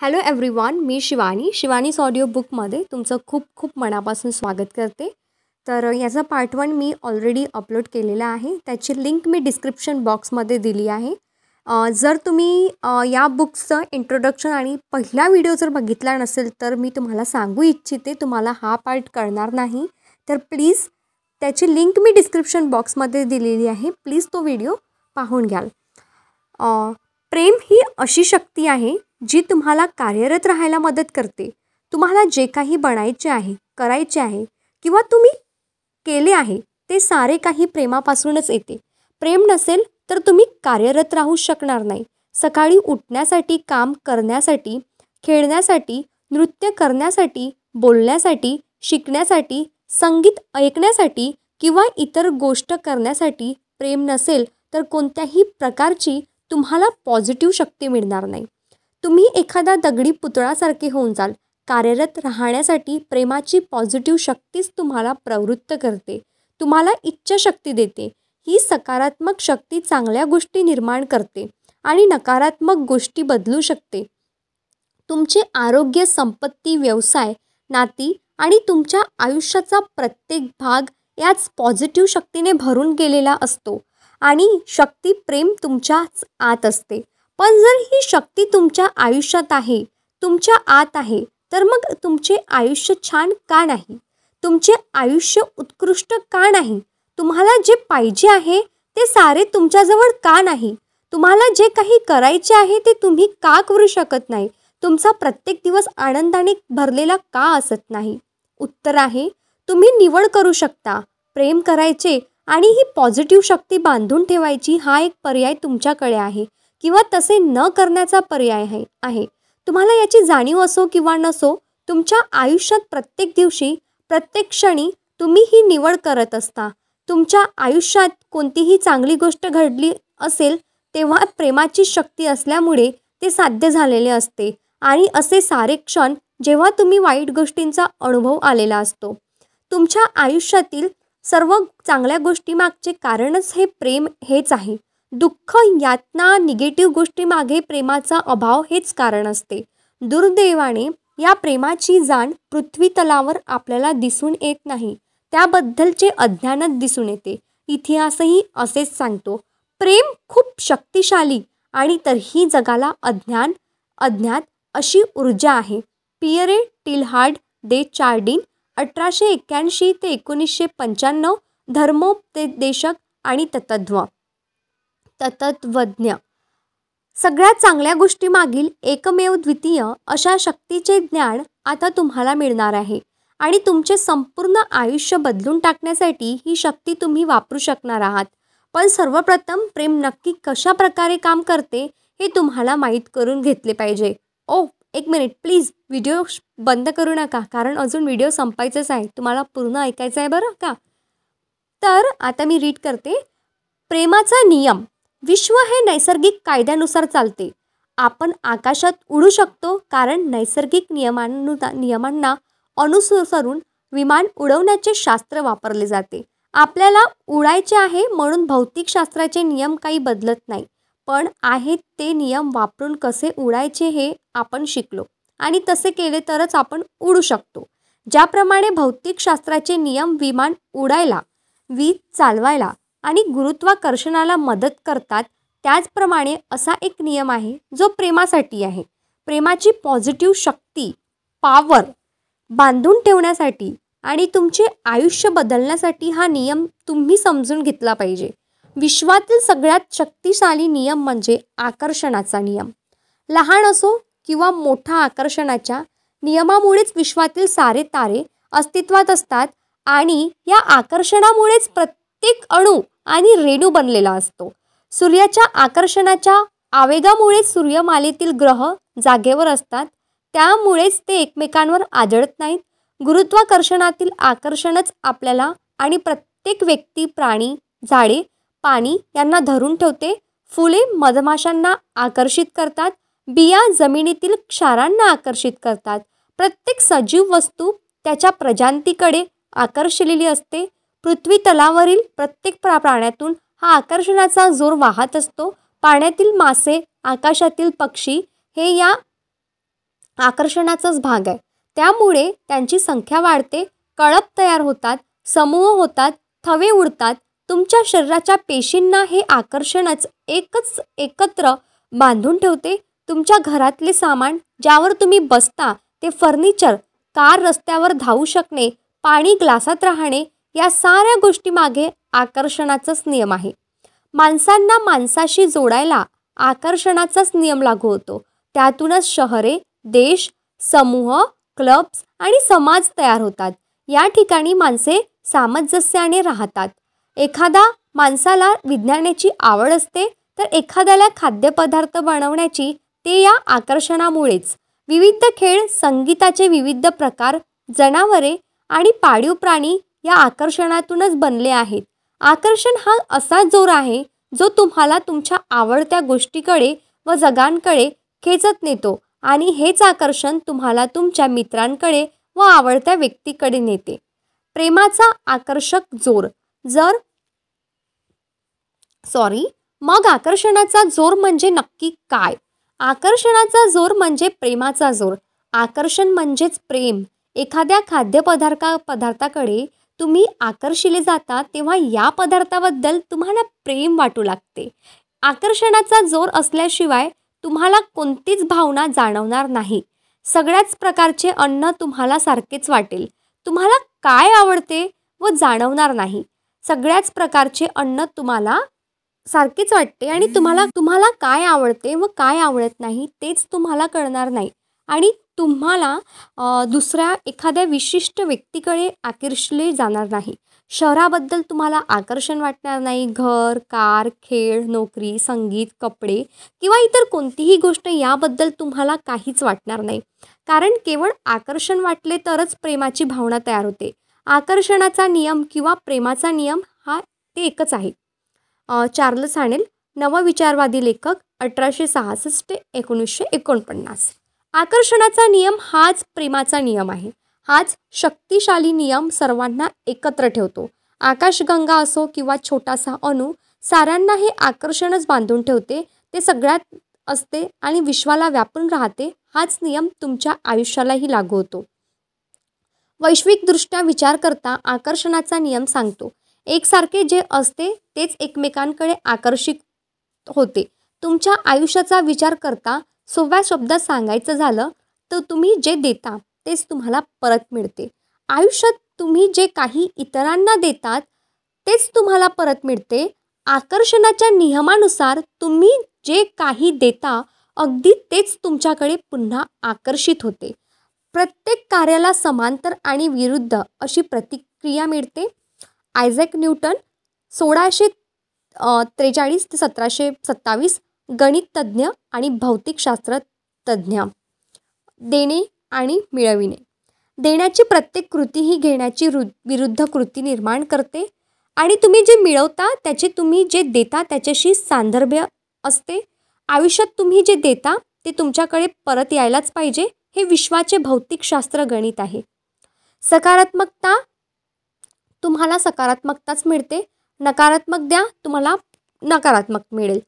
Hello everyone, मी Shivani's audio बुकमध्ये तुमचं खूप खूप मनापासून स्वागत करते. तर याचा पार्ट 1 मी ऑलरेडी अपलोड केलेला आहे. त्याची लिंक मी डिस्क्रिप्शन बॉक्समध्ये दिली आहे. जर तुम्ही या बुक्सचं इंट्रोडक्शन आणि पहिला व्हिडिओ जर बघितला नसेल तर मी तुम्हाला सांगू इच्छिते, तुम्हाला हा पार्ट कळणार नाही. तर प्लीज त्याची लिंक मी डिस्क्रिप्शन बॉक्समध्ये दिलेली आहे. प्लीज तो व्हिडिओ पाहून घ्याल. प्रेम ही अशी शक्ती आहे जी तुम्हाला कार्यरत राहायला मदत करते. तुम्हाला जे काही बनायचे आहे, करायचे आहे किंवा तुम्ही केले आहे ते सारे काही प्रेमापासूनच येते. प्रेम नसेल तर तुम्ही कार्यरत राहू शकणार नाही. सकाळी उठण्यासाठी, काम करण्यासाठी, खेळण्यासाठी, नृत्य करण्यासाठी, बोलण्यासाठी, शिकण्यासाठी, संगीत ऐकण्यासाठी किंवा इतर गोष्ट करण्यासाठी प्रेम नसेल तर कोणत्याही प्रकारची तुम्हाला पॉझिटिव्ह शक्ती मिळणार नाही. तुम्ही एखादा दगडी पुतळासारखे होऊन जाल. कार्यरत राहण्यासाठी प्रेमाची पॉझिटिव्ह शक्तीच तुम्हाला प्रवृत्त करते, तुम्हाला इच्छाशक्ती देते. ही सकारात्मक शक्ती चांगल्या गोष्टी निर्माण करते आणि नकारात्मक गोष्टी बदलू शकते. तुमचे आरोग्य, संपत्ती, व्यवसाय, नाती आणि तुमच्या आयुष्याचा प्रत्येक भाग याच पॉझिटिव्ह शक्तीने भरून गेलेला असतो आणि शक्ती प्रेम तुमच्याच आत असते. पण जर ही शक्ती तुमच्या आयुष्यात आहे, तुमच्या आत आहे, तर मग तुमचे आयुष्य छान का नाही? तुमचे आयुष्य उत्कृष्ट का नाही? तुम्हाला जे पाहिजे आहे ते सारे तुमच्याजवळ का नाही? तुम्हाला जे काही करायचे आहे ते तुम्ही का करू शकत नाही? तुमचा प्रत्येक दिवस आनंदाने भरलेला का असत नाही? उत्तर आहे, तुम्ही निवड करू शकता. प्रेम करायचे आणि ही पॉझिटिव्ह शक्ती बांधून ठेवायची हा एक पर्याय तुमच्याकडे आहे किंवा तसे न करण्याचा पर्याय आहे. तुम्हाला याची जाणीव असो किंवा नसो, तुमच्या आयुष्यात प्रत्येक दिवशी, प्रत्येक क्षणी तुम्ही ही निवड करत असता. तुमच्या आयुष्यात कोणतीही चांगली गोष्ट घडली असेल तेव्हा प्रेमाची शक्ती असल्यामुळे ते साध्य झालेले असते आणि असे सारे क्षण जेव्हा तुम्ही वाईट गोष्टींचा अनुभव आलेला असतो. तुमच्या आयुष्यातील सर्व चांगल्या गोष्टीमागचे कारणच हे प्रेम हेच आहे. दुःख, यातना, निगेटिव्ह गोष्टीमागे प्रेमाचा अभाव हेच कारण असते. दुर्दैवाने या प्रेमाची जाण पृथ्वी तलावर आपल्याला दिसून येत नाही. त्याबद्दलचे अज्ञानच दिसून येते. इतिहासही असेच सांगतो. प्रेम खूप शक्तिशाली आणि तरीही जगाला अज्ञात अशी ऊर्जा आहे. पियरे टिल्हार्ड दे चार्डिन 1881 ते 1995 धर्मोपदेशक आणि तत्त्वज्ञ. सगळ्यात चांगल्या गोष्टीमागील एकमेव द्वितीय अशा शक्तीचे ज्ञान आता तुम्हाला मिळणार आहे आणि तुमचे संपूर्ण आयुष्य बदलून टाकण्यासाठी ही शक्ती तुम्ही वापरू शकणार आहात. पण सर्वप्रथम प्रेम नक्की कशा प्रकारे काम करते हे तुम्हाला माहीत करून घेतले पाहिजे. एक मिनिट प्लीज, व्हिडिओ बंद करू नका, कारण अजून व्हिडिओ संपायचंच आहे. तुम्हाला पूर्ण ऐकायचं आहे बरं का. तर आता मी रीड करते. प्रेमाचा नियम. विश्व हे नैसर्गिक कायद्यानुसार चालते. आपण आकाशात उडू शकतो कारण नैसर्गिक नियमांना अनुसरून विमान उडवण्याचे शास्त्र वापरले जाते. आपल्याला उडायचे आहे म्हणून भौतिकशास्त्राचे नियम काही बदलत नाही, पण आहेत ते नियम वापरून कसे उडायचे हे आपण शिकलो आणि तसे केले तरच आपण उडू शकतो. ज्याप्रमाणे भौतिकशास्त्राचे नियम विमान उडायला, वीज चालवायला आणि गुरुत्वाकर्षणाला मदत करतात, त्याचप्रमाणे असा एक नियम आहे जो प्रेमासाठी आहे. प्रेमाची पॉझिटिव्ह शक्ती, पॉवर बांधून ठेवण्यासाठी आणि तुमचे आयुष्य बदलण्यासाठी हा नियम तुम्ही समजून घेतला पाहिजे. विश्वातील सगळ्यात शक्तिशाली नियम म्हणजे आकर्षणाचा नियम. लहान असो किंवा मोठा, आकर्षणाच्या नियमामुळेच विश्वातील सारे तारे अस्तित्वात असतात आणि या आकर्षणामुळेच प्रत्येक अणू आणि रेणू बनलेला असतो. सूर्याच्या आकर्षणाच्या आवेगामुळेच सूर्यमालेतील ग्रह जागेवर असतात, त्यामुळेच ते एकमेकांवर आदळत नाहीत. गुरुत्वाकर्षणातील आकर्षणच आपल्याला आणि प्रत्येक व्यक्ती, प्राणी, झाडे, पाणी यांना धरून ठेवते. फुले मधमाशांना आकर्षित करतात, बिया जमिनीतील क्षारांना आकर्षित करतात. प्रत्येक सजीव वस्तू त्याच्या प्रजातीकडे आकर्षलेली असते. पृथ्वी तलावरील प्रत्येक प्राण्यातून हा आकर्षणाचा जोर वाहत असतो. पाण्यातील मासे, आकाशातील पक्षी हे या आकर्षणाचाच भाग आहे. त्यामुळे त्यांची संख्या वाढते, कळप तयार होतात, समूह होतात, थवे उडतात. तुमच्या शरीराच्या पेशींना हे आकर्षणच एकत्र बांधून ठेवते. तुमच्या घरातले सामान, ज्यावर तुम्ही बसता, ते फर्निचर, कार रस्त्यावर धावू शकणे, पाणी ग्लासात राहणे, या साऱ्या गोष्टी मागे आकर्षणाचाच नियम आहे. माणसांना माणसाशी जोडायला आकर्षणाचाच नियम लागू होतो. त्यातूनच शहरे, देश, समूह, क्लब्स आणि समाज तयार होतात. या ठिकाणी माणसे सामंजस्याने राहतात. एखादा माणसाला विज्ञानाची आवड असते, तर एखाद्याला खाद्यपदार्थ बनवण्याची. ते या आकर्षणामुळेच. विविध खेळ, संगीताचे विविध प्रकार, जनावरे आणि पाळीव प्राणी या आकर्षणातूनच बनले आहेत. आकर्षण हा असा जोर आहे जो तुम्हाला तुमच्या आवडत्या गोष्टीकडे व जगांकडे खेचत नेतो आणि हेच आकर्षण तुम्हाला तुमच्या मित्रांकडे व आवडत्या व्यक्तीकडे नेते. प्रेमाचा आकर्षक जोर मग आकर्षणाचा जोर म्हणजे नक्की काय? आकर्षणाचा जोर म्हणजे प्रेमाचा जोर. आकर्षण म्हणजेच प्रेम. एखाद्या पदार्थाकडे तुम्ही आकर्षिले जाता तेव्हा या पदार्थाबद्दल तुम्हाला प्रेम वाटू लागते. आकर्षणाचा जोर असल्याशिवाय तुम्हाला कोणतीच भावना जाणवणार नाही. सगळ्याच प्रकारचे अन्न तुम्हाला सारखेच वाटेल. तुम्हाला काय आवडते व जाणवणार नाही. सगळ्याच प्रकारचे अन्न तुम्हाला सारखेच वाटते आणि तुम्हाला काय आवडते व काय आवडत नाही तेच तुम्हाला कळणार नाही. आणि तुम्हाला दुसऱ्या एखाद्या विशिष्ट व्यक्तीकडे आकर्षले जाणार नाही. शहराबद्दल तुम्हाला आकर्षण वाटणार नाही. घर, कार, खेळ, नोकरी, संगीत, कपडे किंवा इतर कोणतीही गोष्ट याबद्दल तुम्हाला काहीच वाटणार नाही. कारण केवळ आकर्षण वाटले तरच प्रेमाची भावना तयार होते. आकर्षणाचा नियम किंवा प्रेमाचा नियम हा ते एकच आहे. चार्ल्स हॅनेल, नवविचारवादी लेखक, 1866 ते 1949. आकर्षणाचा नियम हाच प्रेमाचा नियम आहे. हाच शक्तिशाली नियम सर्वांना एकत्र ठेवतो. आकाशगंगा असो किंवा छोटासा अणू, साऱ्यांना हे आकर्षणच बांधून ठेवते. ते सगळ्यात असते आणि विश्वाला व्यापून राहते. हाच नियम तुमच्या आयुष्यालाही लागू होतो. वैश्विकदृष्ट्या विचार करता आकर्षणाचा नियम सांगतो, एकसारखे जे असते तेच एकमेकांकडे आकर्षित होते. तुमच्या आयुष्याचा विचार करता सोप्या शब्दात सांगायचं झालं तर तुम्ही जे देता तेच तुम्हाला परत मिळते. आयुष्यात तुम्ही जे काही इतरांना देतात तेच तुम्हाला परत मिळते. आकर्षणाच्या नियमानुसार तुम्ही जे काही देता अगदी तेच तुमच्याकडे पुन्हा आकर्षित होते. प्रत्येक कार्याला समांतर आणि विरुद्ध अशी प्रतिक्रिया मिळते. आयझॅक न्यूटन 1643 ते 1727 गणिततज्ज्ञ आणि भौतिकशास्त्र तज्ज्ञ. देणे आणि मिळविणे. देण्याची प्रत्येक कृती ही घेण्याची विरुद्ध कृती निर्माण करते आणि तुम्ही जे मिळवता त्याचे तुम्ही जे देता त्याच्याशी सांदर्भ्य असते. आयुष्यात तुम्ही जे देता ते तुमच्याकडे परत यायलाच पाहिजे. हे विश्वाचे भौतिकशास्त्र गणित आहे. सकारात्मकता, तुम्हाला सकारात्मकताच मिळते. नकारात्मक द्या, तुम्हाला नकारात्मक मिळेल.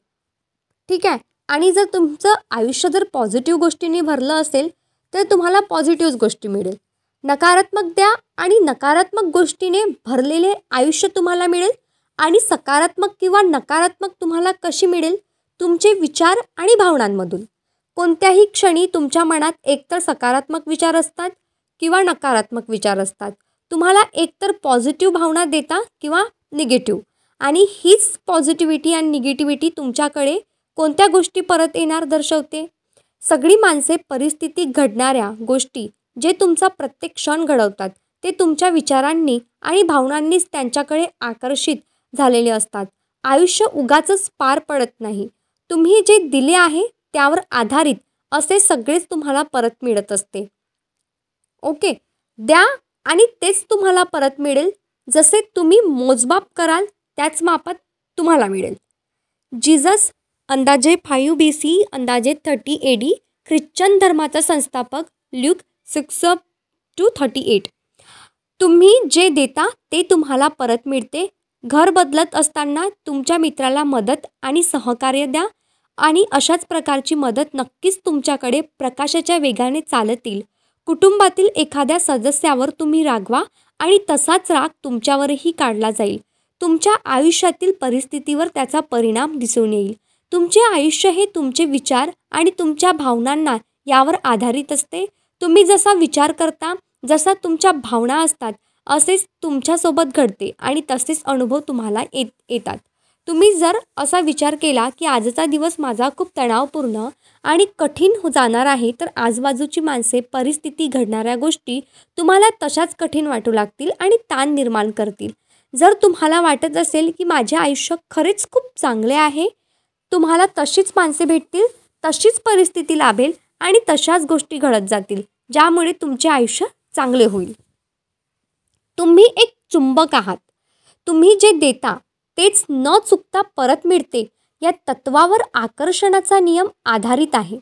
ठीक आहे. आणि जर तुमचं आयुष्य जर पॉझिटिव्ह गोष्टींनी भरलं असेल तर तुम्हाला पॉझिटिव्ह गोष्टी मिळेल. नकारात्मक द्या आणि नकारात्मक गोष्टीने भरलेले आयुष्य तुम्हाला मिळेल. आणि सकारात्मक किंवा नकारात्मक तुम्हाला कशी मिळेल? तुमचे विचार आणि भावनांमधून. कोणत्याही क्षणी तुमच्या मनात एकतर सकारात्मक विचार असतात किंवा नकारात्मक विचार असतात. तुम्हाला एकतर पॉझिटिव्ह भावना देता किंवा निगेटिव्ह. आणि हीच पॉझिटिव्हिटी आणि निगेटिव्हिटी तुमच्याकडे कोणत्या गोष्टी परत येणार दर्शवते. सगळी माणसे, परिस्थिती, घडणाऱ्या गोष्टी जे तुमचा प्रत्येक क्षण घडवतात ते तुमच्या विचारांनी आणि भावनांनीच त्यांच्याकडे आकर्षित झालेले असतात. आयुष्य उगाचच पार पडत नाही. तुम्ही जे दिले आहे त्यावर आधारित असे सगळेच तुम्हाला परत मिळत असते. ओके. द्या आणि तेच तुम्हाला परत मिळेल. जसे तुम्ही मोजमाप कराल त्याच मापात तुम्हाला मिळेल. जीसस अंदाजे 5 BC अंदाजे 30 AD, ख्रिश्चन धर्माचा संस्थापक, ल्यूक 6:38. तुम्ही जे देता ते तुम्हाला परत मिळते. घर बदलत असताना तुमच्या मित्राला मदत आणि सहकार्य द्या. आणि अशाच प्रकारची मदत नक्कीच तुमच्याकडे प्रकाशाच्या वेगाने चालत येईल. कुटुंबातील एखाद्या सदस्यावर तुम्ही रागवा आणि तसाच राग तुमच्यावरही काढला जाईल. तुमच्या आयुष्यातील परिस्थितीवर त्याचा परिणाम दिसून येईल. तुमचे आयुष्य हे तुमचे विचार आणि तुमच्या भावनांना यावर आधारित असते. तुम्ही जसा विचार करता, जसा तुमच्या भावना असतात, असेच तुमच्यासोबत घडते आणि तसेच अनुभव तुम्हाला येतात. तुम्ही जर असा विचार केला की आजचा दिवस माझा खूप तणावपूर्ण आणि कठीण जाणार आहे, तर आजूबाजूची माणसे, परिस्थिती, घडणाऱ्या गोष्टी तुम्हाला तशाच कठीण वाटू लागतील आणि ताण निर्माण करतील. जर तुम्हाला वाटत असेल की माझे आयुष्य खरेच खूप चांगले आहे, तुम्हाला तशीच माणसे भेटतील, तशीच परिस्थिती लाभेल आणि तशाच गोष्टी घडत जातील, ज्यामुळे तुमचे आयुष्य चांगले होईल. तुम्ही एक चुंबक आहात. तुम्ही जे देता तेच न चुकता परत मिळते, या तत्वावर आकर्षणाचा नियम आधारित आहे.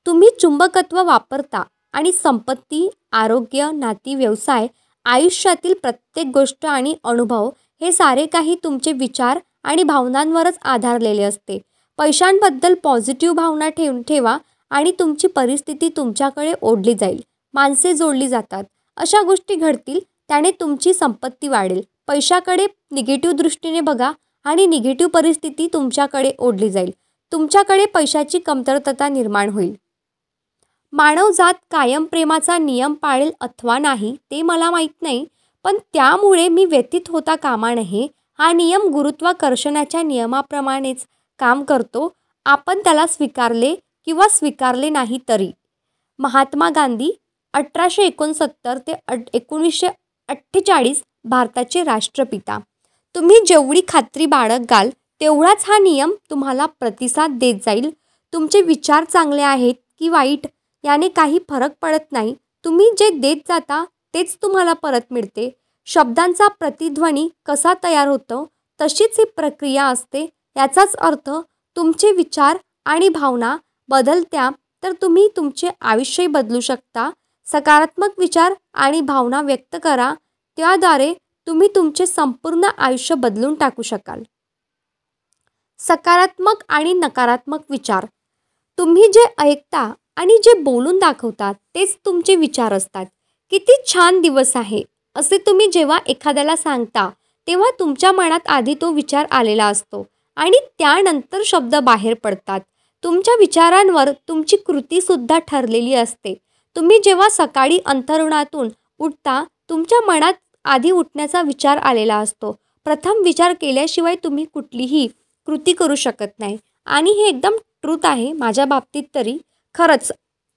तुम्ही चुंबकत्व वापरता आणि संपत्ती, आरोग्य, नाती, व्यवसाय, आयुष्यातील प्रत्येक गोष्ट आणि अनुभव हे सारे काही तुमचे विचार आणि भावनांवरच आधारलेले असते. पैशांबद्दल पॉझिटिव्ह भावना ठेवा आणि तुमची परिस्थिती तुमच्याकडे ओढली जाईल. माणसे जोडली जातात, अशा गोष्टी घडतील, त्याने तुमची संपत्ती वाढेल. पैशाकडे निगेटिव्ह दृष्टीने बघा आणि निगेटिव्ह परिस्थिती तुमच्याकडे ओढली जाईल. तुमच्याकडे पैशाची कमतरता निर्माण होईल. मानवजात कायम प्रेमाचा नियम पाळेल अथवा नाही ते मला माहीत नाही, पण त्यामुळे मी व्यथित होता कामा नये. हा नियम गुरुत्वाकर्षणाच्या नियमाप्रमाणेच काम करतो, आपण त्याला स्वीकारले किंवा स्वीकारले नाही तरी. महात्मा गांधी 1869 ते 1948 भारताचे राष्ट्रपिता. तुम्ही जेवढी खात्री बाळगाल तेवढाच हा नियम तुम्हाला प्रतिसाद देत जाईल. तुमचे विचार चांगले आहेत की वाईट याने काही फरक पडत नाही. तुम्ही जे देत जाता तेच तुम्हाला परत मिळते. शब्दांचा प्रतिध्वनी कसा तयार होतो तशीच ही प्रक्रिया असते. याचाच अर्थ तुमचे विचार आणि भावना बदलत्या तर तुम्ही तुमचे आयुष्य बदलू शकता. सकारात्मक विचार आणि भावना व्यक्त करा, त्याद्वारे तुम्ही तुमचे संपूर्ण आयुष्य बदलून टाकू शकाल. सकारात्मक आणि नकारात्मक विचार. तुम्ही जे ऐकता आणि जे बोलून दाखवतात तेच तुमचे विचार असतात. किती छान दिवस आहे असे तुम्ही जेव्हा एखाद्याला सांगता तेव्हा तुमच्या मनात आधी तो विचार आलेला असतो आणि त्यानंतर शब्द बाहेर पडतात. तुमच्या विचारांवर तुमची कृतीसुद्धा ठरलेली असते. तुम्ही जेव्हा सकाळी अंथरुणातून उठता तुमच्या मनात आधी उठण्याचा विचार आलेला असतो. प्रथम विचार केल्याशिवाय तुम्ही कुठलीही कृती करू शकत नाही आणि हे एकदम ट्रूथ आहे. माझ्या बाबतीत तरी खरंच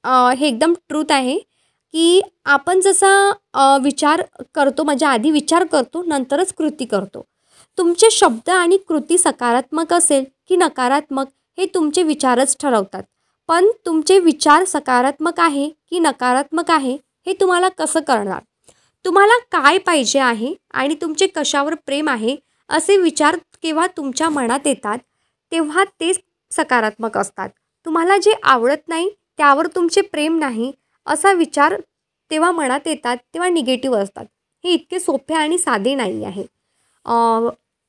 हे एकदम ट्रूथ आहे की आपण जसा विचार करतो, म्हणजे आधी विचार करतो नंतरच कृती करतो. तुमचे शब्द आणि कृती सकारात्मक असेल की नकारात्मक हे तुमचे विचारच ठरवतात. पण तुमचे विचार सकारात्मक आहे की नकारात्मक आहे हे तुम्हाला कसं कळणार? तुम्हाला काय पाहिजे आहे आणि तुमचे कशावर प्रेम आहे असे विचार केव्हा तुमच्या मनात येतात तेव्हा ते सकारात्मक असतात. तुम्हाला जे आवडत नाही त्यावर तुमचे प्रेम नाही असा विचार तेव्हा मनात येतात तेव्हा निगेटिव्ह असतात. हे इतके सोपे आणि साधे नाही आहे.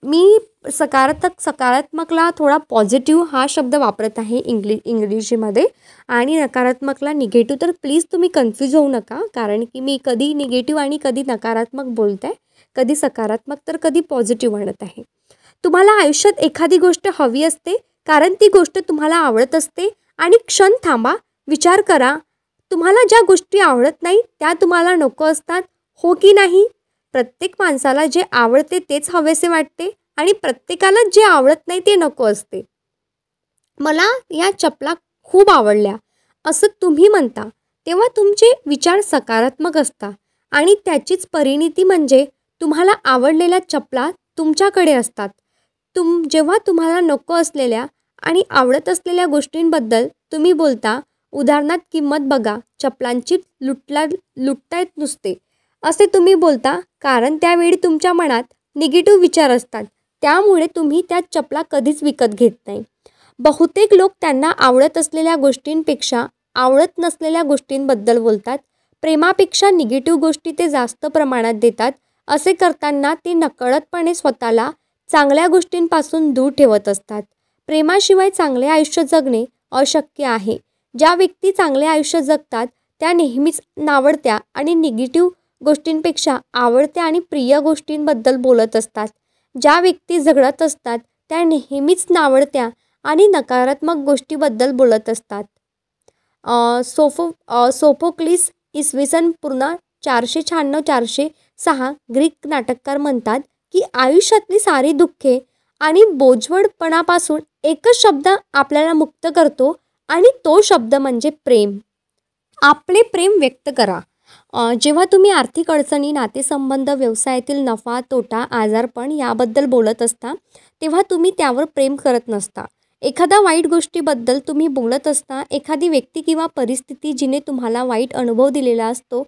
मी सकारात्मकला थोडा पॉझिटिव्ह हा शब्द वापरत आहे इंग्लिशीमध्ये आणि नकारात्मकला निगेटिव्ह. तर प्लीज तुम्ही कन्फ्यूज होऊ नका, कारण की मी कधी निगेटिव्ह आणि कधी नकारात्मक बोलत आहे, कधी सकारात्मक तर कधी पॉझिटिव्ह म्हणत आहे. तुम्हाला आयुष्यात एखादी गोष्ट हवी असते कारण ती गोष्ट तुम्हाला आवडत असते आणि क्षण थांबा, विचार करा, तुम्हाला ज्या गोष्टी आवडत नाही त्या तुम्हाला नको असतात, हो की नाही? प्रत्येक माणसाला जे आवडते तेच हवेसे वाटते आणि प्रत्येकाला जे आवडत नाही ते नको असते. मला या चपला खूप आवडल्या असं तुम्ही म्हणता तेव्हा तुमचे विचार सकारात्मक असतात आणि त्याचीच परिणिती म्हणजे तुम्हाला आवडलेल्या चपला तुमच्याकडे असतात. जेव्हा तुम्हाला नको असलेल्या आणि आवडत असलेल्या गोष्टींबद्दल तुम्ही बोलता, उदाहरणार्थ किंमत बघा, चपलांची लुटतायत नुसते असे तुम्ही बोलता, कारण त्यावेळी तुमच्या मनात निगेटिव्ह विचार असतात. त्यामुळे तुम्ही त्या चपला कधीच विकत घेत नाही. बहुतेक लोक त्यांना आवडत असलेल्या गोष्टींपेक्षा आवडत नसलेल्या गोष्टींबद्दल बोलतात. प्रेमापेक्षा निगेटिव्ह गोष्टी ते जास्त प्रमाणात देतात. असे करताना ते नकळतपणे स्वतःला चांगल्या गोष्टींपासून दूर ठेवत असतात. प्रेमाशिवाय चांगले आयुष्य जगणे अशक्य आहे. ज्या व्यक्ती चांगले आयुष्य जगतात त्या नेहमीच नावडत्या आणि निगेटिव्ह गोष्टींपेक्षा आवडत्या आणि प्रिय गोष्टींबद्दल बोलत असतात. ज्या व्यक्ती झगडत असतात त्या नेहमीच नावडत्या आणि नकारात्मक गोष्टीबद्दल बोलत असतात. सोफोक्लिस इसवी सन पूर्ण 496-406 ग्रीक नाटककार म्हणतात की आयुष्यातली सारी दुःखे आणि बोजवडपणापासून एकच शब्द आपल्याला मुक्त करतो आणि तो शब्द म्हणजे प्रेम. आपले प्रेम व्यक्त करा. जेव्हा तुम्ही आर्थिक अडचणी, नातेसंबंध, व्यवसायातील नफा तोटा, आजारपण याबद्दल बोलत असता तेव्हा तुम्ही त्यावर प्रेम करत नसता. एखाद्या वाईट गोष्टीबद्दल तुम्ही बोलत असता, एखादी व्यक्ती किंवा परिस्थिती जिने तुम्हाला वाईट अनुभव दिलेला असतो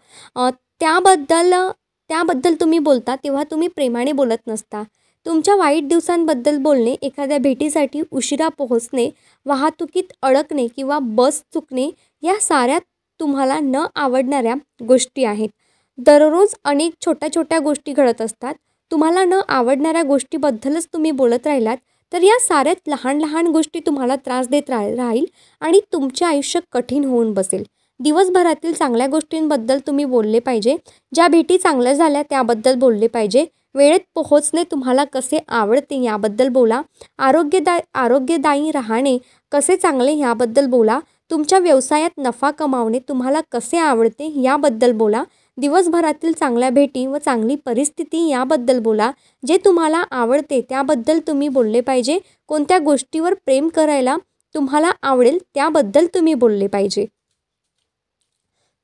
त्याबद्दल तुम्ही बोलता तेव्हा तुम्ही प्रेमाने बोलत नसता. तुमच्या वाईट दिवसांबद्दल बोलणे, एखाद्या भेटीसाठी उशिरा पोहोचणे, वाहतुकीत अडकणे किंवा बस चुकणे या साऱ्या तुम्हाला न आवडणाऱ्या गोष्टी आहेत. दररोज अनेक छोट्या छोट्या गोष्टी घडत असतात. तुम्हाला न आवडणाऱ्या गोष्टीबद्दलच तुम्ही बोलत राहिलात तर या साऱ्यात लहान लहान गोष्टी तुम्हाला त्रास देत राहील आणि तुमचे आयुष्य कठीण होऊन बसेल. दिवसभरातील चांगल्या गोष्टींबद्दल तुम्ही बोलले पाहिजे. ज्या भेटी चांगल्या झाल्या त्याबद्दल बोलले पाहिजे. वेळेत पोहोचणे तुम्हाला कसे आवडते याबद्दल बोला. आरोग्यदायी राहणे कसे चांगले याबद्दल बोला. तुमच्या व्यवसायात नफा कमावणे तुम्हाला कसे आवडते याबद्दल बोला. दिवसभरातील चांगल्या भेटी व चांगली परिस्थिती याबद्दल बोला. जे तुम्हाला आवडते त्याबद्दल तुम्ही बोलले पाहिजे. कोणत्या गोष्टीवर प्रेम करायला तुम्हाला आवडेल त्याबद्दल तुम्ही बोलले पाहिजे.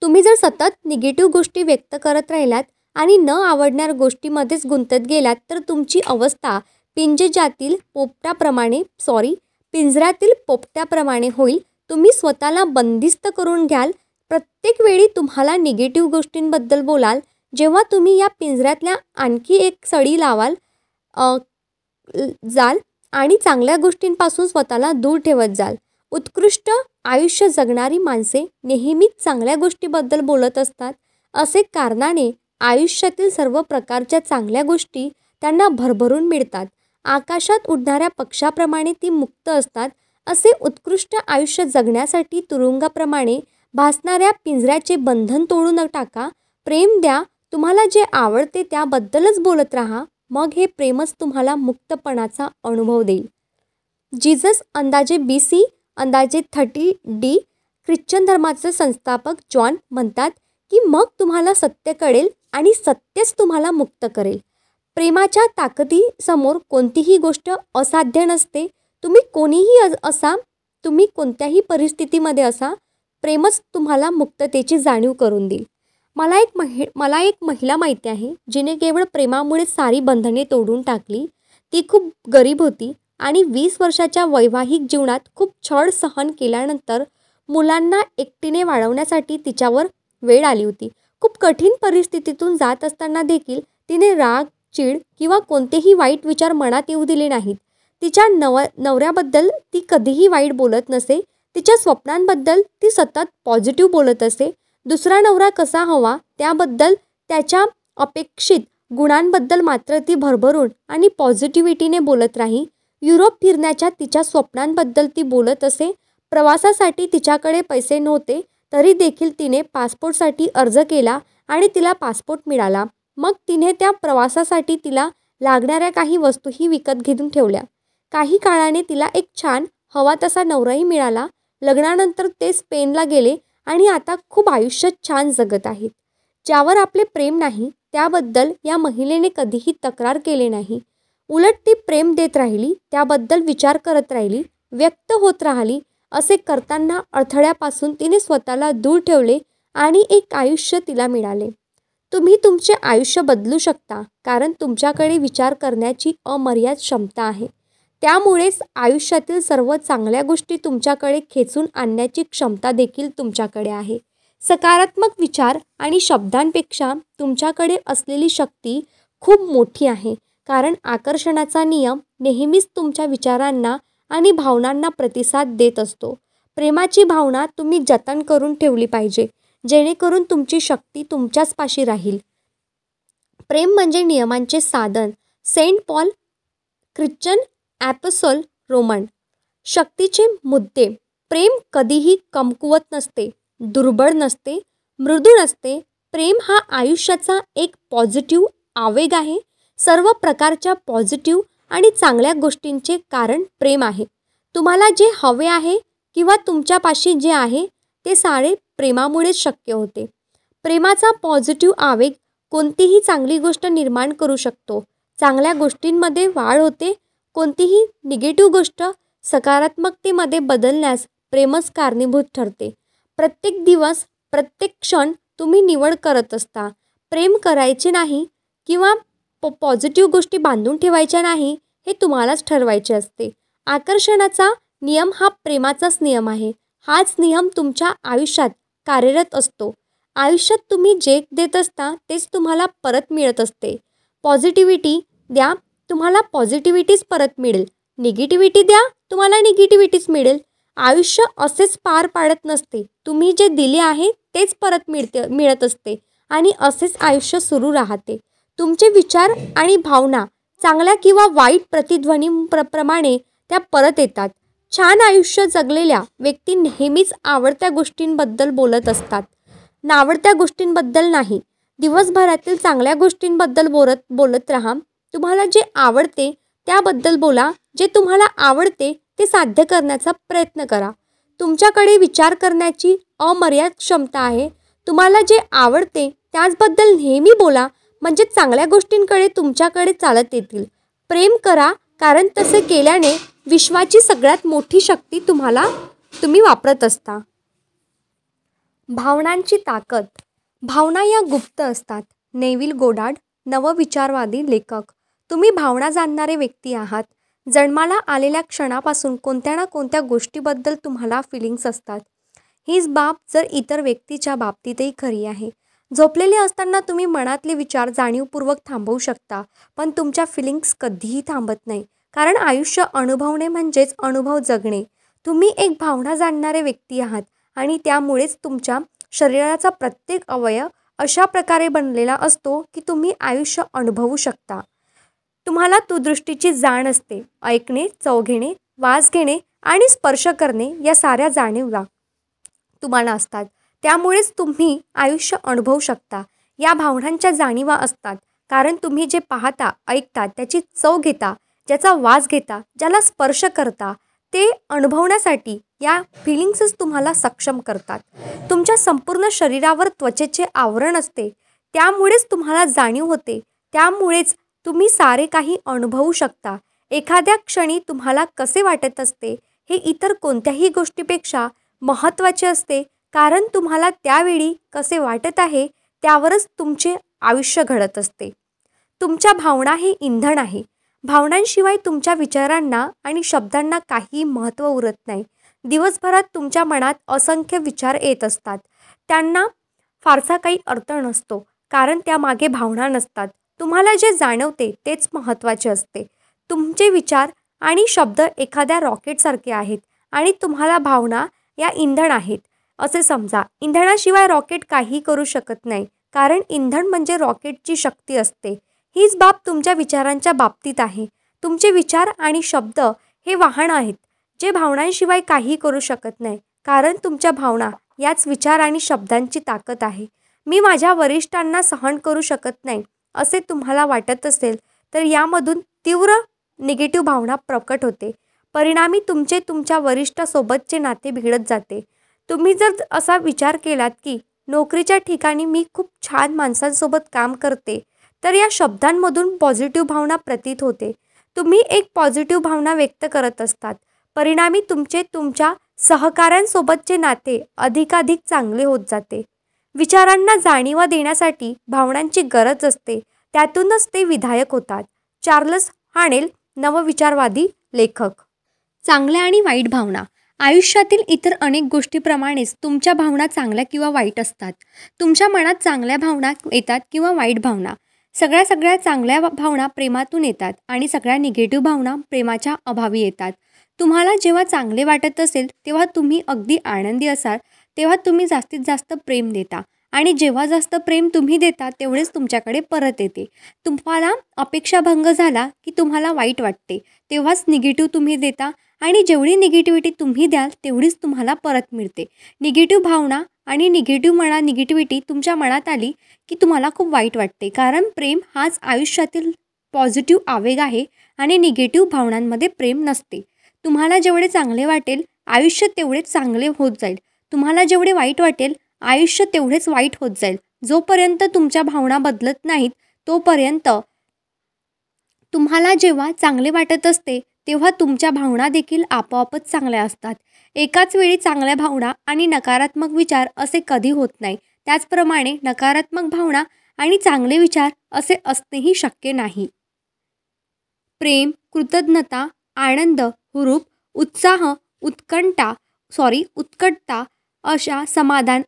तुम्ही जर सतत निगेटिव्ह गोष्टी व्यक्त करत राहिलात आणि न आवडणाऱ्या गोष्टीमध्येच गुंतत गेलात तर तुमची अवस्था पिंजऱ्यातील पोपट्याप्रमाणे होईल. तुम्ही स्वतःला बंदिस्त करून घ्याल. प्रत्येक वेळी तुम्हाला निगेटिव्ह गोष्टींबद्दल बोलाल. जेव्हा तुम्ही या पिंजऱ्यातल्या आणखी एक सळी लावाल जाल आणि चांगल्या गोष्टींपासून स्वतःला दूर ठेवत जाल. उत्कृष्ट आयुष्य जगणारी माणसे नेहमीच चांगल्या गोष्टीबद्दल बोलत असतात. असे कारणाने आयुष्यातील सर्व प्रकारच्या चांगल्या गोष्टी त्यांना भरभरून मिळतात. आकाशात उडणाऱ्या पक्षाप्रमाणे ती मुक्त असतात. असे उत्कृष्ट आयुष्य जगण्यासाठी तुरुंगाप्रमाणे भासणाऱ्या पिंजऱ्याचे बंधन तोडून टाका. प्रेम द्या. तुम्हाला जे आवडते त्याबद्दलच बोलत राहा. मग हे प्रेमच तुम्हाला मुक्तपणाचा अनुभव देईल. जीसस अंदाजे BC 30 ख्रिश्चन धर्माचे संस्थापक जॉन म्हणतात की मग तुम्हाला सत्य कळेल आणि सत्यच तुम्हाला मुक्त करेल. प्रेमाच्या ताकदीसमोर कोणतीही गोष्ट असाध्य नसते. तुम्ही कोणीही असा, तुम्ही कोणत्याही परिस्थितीमध्ये असा, प्रेमच तुम्हाला मुक्ततेची जाणीव करून देईल. मला एक महिला माहिती आहे जिने केवळ प्रेमामुळे सारी बंधने तोडून टाकली. ती खूप गरीब होती आणि 20 वर्षाच्या वैवाहिक जीवनात खूप छळ सहन केल्यानंतर मुलांना एकटीने वाढवण्यासाठी तिच्यावर वेळ आली होती. खूप कठीण परिस्थितीतून जात असताना देखील तिने राग, चीड किंवा कोणतेही वाईट विचार मनात येऊ दिले नाहीत. तिच्या नवऱ्याबद्दल ती कधीही वाईट बोलत नसे. तिच्या स्वप्नांबद्दल ती सतत पॉझिटिव्ह बोलत असे. दुसरा नवरा कसा हवा त्याबद्दल, त्याच्या अपेक्षित गुणांबद्दल मात्र ती भरभरून आणि पॉझिटिव्हिटीने बोलत राही. युरोप फिरण्याच्या तिच्या स्वप्नांबद्दल ती बोलत असे. प्रवासासाठी तिच्याकडे पैसे नव्हते तरी देखील तिने पासपोर्टसाठी अर्ज केला आणि तिला पासपोर्ट मिळाला. मग तिने त्या प्रवासासाठी तिला लागणाऱ्या काही वस्तूही विकत घेऊन ठेवल्या. काही काळाने तिला एक छान हवा तसा नवराही मिळाला. लग्नानंतर ते स्पेनला गेले आणि आता खूप आयुष्य छान जगत आहेत. ज्यावर आपले प्रेम नाही त्याबद्दल या महिलेने कधीही तक्रार केली नाही. उलट ती प्रेम देत राहिली, त्याबद्दल विचार करत राहिली, व्यक्त होत राहिली. असे करताना अडथळ्यापासून तिने स्वतःला दूर ठेवले आणि एक आयुष्य तिला मिळाले. तुम्ही तुमचे आयुष्य बदलू शकता कारण तुमच्याकडे विचार करण्याची अमर्याद क्षमता आहे. त्यामुळेच आयुष्यातील सर्व चांगल्या गोष्टी तुमच्याकडे खेचून आणण्याची क्षमता देखील तुमच्याकडे आहे. सकारात्मक विचार आणि शब्दांपेक्षा तुमच्याकडे असलेली शक्ती खूप मोठी आहे कारण आकर्षणाचा नियम नेहमीच तुमच्या विचारांना आणि भावनांना प्रतिसाद देत असतो. प्रेमाची भावना तुम्ही जतन करून ठेवली पाहिजे जेणेकरून तुमची शक्ती तुमच्याच पाशी राहील. प्रेम म्हणजे नियमांचे साधन. सेंट पॉल, ख्रिश्चन ॲपॉस्टल रोमन शक्तीचे मुद्दे. प्रेम कधीही कमकुवत नसते, दुर्बळ नसते, मृदू नसते. प्रेम हा आयुष्याचा एक पॉझिटिव्ह आवेग आहे. सर्व प्रकारच्या पॉझिटिव्ह आणि चांगल्या गोष्टींचे कारण प्रेम आहे. तुम्हाला जे हवे आहे किंवा तुमच्यापाशी जे आहे ते सारे प्रेमामुळेच शक्य होते. प्रेमाचा पॉझिटिव्ह आवेग कोणतीही चांगली गोष्ट निर्माण करू शकतो. चांगल्या गोष्टींमध्ये वाढ होते. कोणतीही निगेटिव्ह गोष्ट सकारात्मकतेमध्ये बदलण्यास प्रेमच कारणीभूत ठरते. प्रत्येक दिवस, प्रत्येक क्षण तुम्ही निवड करत असता. प्रेम करायचे नाही किंवा पॉझिटिव्ह गोष्टी बांधून ठेवायच्या नाही हे तुम्हालाच ठरवायचे असते. आकर्षणाचा नियम हा प्रेमाचाच नियम आहे. हाच नियम तुमच्या आयुष्यात कार्यरत असतो. आयुष्यात तुम्ही जे देत असता तेच तुम्हाला परत मिळत असते. पॉझिटिव्हिटी द्या, तुम्हाला पॉझिटिव्हिटीच परत मिळेल. निगेटिव्हिटी द्या, तुम्हाला निगेटिव्हिटीच मिळेल. आयुष्य असेच पार पाडत नसते. तुम्ही जे दिले आहे तेच परत मिळत असते आणि असेच आयुष्य सुरू राहते. तुमचे विचार आणि भावना चांगल्या किंवा वाईट प्रतिध्वनीप्रमाणे त्या परत येतात. छान आयुष्य जगलेल्या व्यक्ती नेहमीच आवडत्या गोष्टींबद्दल बोलत असतात, नावडत्या गोष्टींबद्दल नाही. दिवसभरातील चांगल्या गोष्टींबद्दल बोलत राहा. तुम्हाला जे आवडते त्याबद्दल बोला. जे तुम्हाला आवडते ते साध्य करण्याचा प्रयत्न करा. तुमच्याकडे विचार करण्याची अमर्याद क्षमता आहे. तुम्हाला जे आवडते त्याचबद्दल नेहमी बोला, म्हणजे चांगल्या गोष्टींकडे तुमच्याकडे चालत येतील. प्रेम करा, कारण तसे केल्याने विश्वाची सगळ्यात मोठी शक्ती तुम्ही वापरत असता. भावनांची ताकद. भावना या गुप्त असतात. नेव्हिल गोडार्ड, नवविचारवादी लेखक. तुम्ही भावना जाणणारे व्यक्ती आहात. जन्माला आलेल्या क्षणापासून कोणत्या ना कोणत्या गोष्टीबद्दल तुम्हाला फिलिंग्स असतात. हीच बाब जर इतर व्यक्तीच्या बाबतीतही खरी आहे. झोपलेले असताना तुम्ही मनातले विचार जाणीवपूर्वक थांबवू शकता, पण तुमच्या फिलिंग्स कधीही थांबत नाही. कारण आयुष्य अनुभवणे म्हणजेच अनुभव जगणे. तुम्ही एक भावना जाणणारे व्यक्ती आहात आणि त्यामुळेच तुमच्या शरीराचा प्रत्येक अवयव अशा प्रकारे बनलेला असतो की तुम्ही आयुष्य अनुभवू शकता. तुम्हाला दृष्टीची जाण असते. ऐकणे, चव घेणे, वास घेणे आणि स्पर्श करणे या साऱ्या जाणीवा तुम्हाला असतात. त्यामुळेच तुम्ही आयुष्य अनुभवू शकता. या भावनांच्या जाणीवा असतात कारण तुम्ही जे पाहता, ऐकता, त्याची चव घेता, ज्याचा वास घेता, ज्याला स्पर्श करता, ते अनुभवण्यासाठी या फिलिंग्सच तुम्हाला सक्षम करतात. तुमच्या संपूर्ण शरीरावर त्वचेचे आवरण असते. त्यामुळेच तुम्हाला जाणीव होते. त्यामुळेच तुम्ही सारे काही अनुभवू शकता. एखाद्या क्षणी तुम्हाला कसे वाटत असते हे इतर कोणत्याही गोष्टीपेक्षा महत्त्वाचे असते, कारण तुम्हाला त्यावेळी कसे वाटत आहे त्यावरच तुमचे आयुष्य घडत असते. तुमच्या भावना हे इंधन आहे. भावनांशिवाय तुमच्या विचारांना आणि शब्दांना काही महत्त्व उरत नाही. दिवसभरात तुमच्या मनात असंख्य विचार येत असतात. त्यांना फारसा काही अर्थ नसतो, कारण त्यामागे भावना नसतात. तुम्हाला जे जाणवते तेच महत्त्वाचे असते. तुमचे विचार आणि शब्द एखाद्या रॉकेटसारखे आहेत आणि तुम्हाला भावना या इंधन आहेत असे समजा. इंधनाशिवाय रॉकेट काही करू शकत नाही, कारण इंधन म्हणजे रॉकेटची शक्ती असते. हीच बाब तुमच्या विचारांच्या बाबतीत आहे. तुमचे विचार आणि शब्द हे वाहन आहेत, जे भावनांशिवाय काही करू शकत नाही, कारण तुमच्या भावना याच विचार आणि शब्दांची ताकद आहे. मी माझ्या वरिष्ठांना सहन करू शकत नाही असे तुम्हाला वाटत असेल तर यामधून तीव्र निगेटिव्ह भावना प्रकट होते. परिणामी तुमच्या वरिष्ठासोबतचे नाते बिघडत जाते. तुम्ही जर असा विचार केलात की नोकरीच्या ठिकाणी मी खूप छान माणसांसोबत काम करते, तर या शब्दांमधून पॉझिटिव्ह भावना प्रतीत होते. तुम्ही एक पॉझिटिव्ह भावना व्यक्त करत असतात. परिणामी तुमच्या सहकाऱ्यांसोबतचे नाते अधिकाधिक चांगले होत जाते. विचारांना जाणीवा देण्यासाठी भावनांची गरज असते. त्यातूनच ते विधायक होतात. चार्ल्स हानेल, नवविचारवादी लेखक. चांगल्या आणि वाईट भावना. आयुष्यातील इतर अनेक गोष्टीप्रमाणेच तुमच्या भावना चांगल्या किंवा वाईट असतात. तुमच्या मनात चांगल्या भावना येतात किंवा वाईट भावना. सगळ्या चांगल्या भावना प्रेमातून येतात आणि सगळ्या निगेटिव्ह भावना प्रेमाच्या अभावी येतात. तुम्हाला जेव्हा चांगले वाटत असेल तेव्हा तुम्ही अगदी आनंदी असाल तेव्हा तुम्ही जास्तीत जास्त प्रेम देता आणि जेव्हा जास्त प्रेम तुम्ही देता तेवढेच तुमच्याकडे परत येते. तुम्हाला अपेक्षाभंग झाला की तुम्हाला वाईट वाटते, तेव्हाच निगेटिव्ह तुम्ही देता आणि जेवढी निगेटिव्हिटी तुम्ही द्याल तेवढीच तुम्हाला परत मिळते. निगेटिव्ह भावना आणि निगेटिव्हिटी तुमच्या मनात आली की तुम्हाला खूप वाईट वाटते, कारण प्रेम हाच आयुष्यातील पॉझिटिव्ह आवेग आहे आणि निगेटिव्ह भावनांमध्ये प्रेम नसते. तुम्हाला जेवढे चांगले वाटेल आयुष्य तेवढेच चांगले होत जाईल. तुम्हाला जेवढे वाईट वाटेल आयुष्य तेवढेच वाईट होत जाईल. जोपर्यंत तुमच्या भावना बदलत नाहीत तोपर्यंत तुम्हाला जेव्हा चांगले वाटत असते तेव्हा तुमच्या भावना देखील आपोआपच चांगल्या असतात. एकाच वेळी चांगल्या भावना आणि नकारात्मक विचार असे कधी होत नाही. त्याचप्रमाणे नकारात्मक भावना आणि चांगले विचार असे असणेही शक्य नाही. प्रेम, कृतज्ञता, आनंद, हुरूप, उत्साह, उत्कटता, समाधान,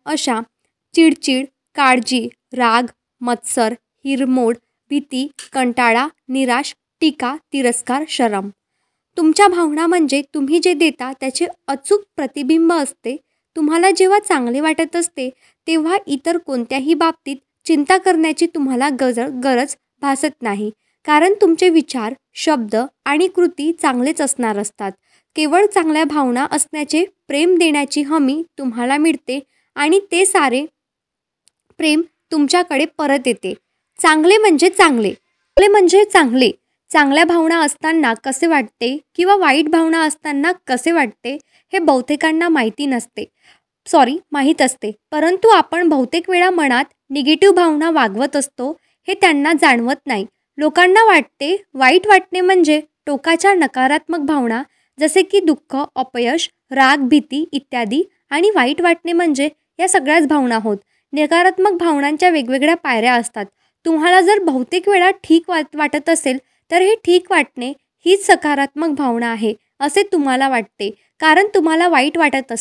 चिडचिड, काळजी, राग, मत्सर, हिरमोड, भीती, कंटाळा, निराश, टीका, तिरस्कार, शरम. तुमच्या भावना म्हणजे तुम्ही जे देता त्याचे अचूक प्रतिबिंब असते. तुम्हाला जेव्हा चांगले वाटत असते तेव्हा इतर कोणत्याही बाबतीत चिंता करण्याची तुम्हाला गरज भासत नाही, कारण तुमचे विचार, शब्द आणि कृती चांगलेच असणार असतात. केवळ चांगल्या भावना असण्याचे प्रेम देण्याची हमी तुम्हाला मिळते आणि ते सारे प्रेम तुमच्याकडे परत येते. चांगले म्हणजे चांगले. चांगल्या भावना असताना कसे वाटते किंवा वाईट भावना असताना कसे वाटते हे बहुतेकांना माहीत असते, परंतु आपण बहुतेक वेळा मनात निगेटिव्ह भावना वागवत असतो हे त्यांना जाणवत नाही. लोकांना वाटते वाईट वाटणे म्हणजे टोकाच्या नकारात्मक भावना जसे की दुःख, अपयश, राग, भीती इत्यादी, आणि वाईट वाटणे म्हणजे या सगळ्याच भावना होत. नकारात्मक भावनांच्या वेगवेगळ्या पायऱ्या असतात. तुम्हाला जर बहुतेक वेळा ठीक वाटत असेल तर हे ठीक वाटणे हीच सकारात्मक भावना आहे असे तुम्हाला वाटते, कारण तुम्हाला वाईट वाटत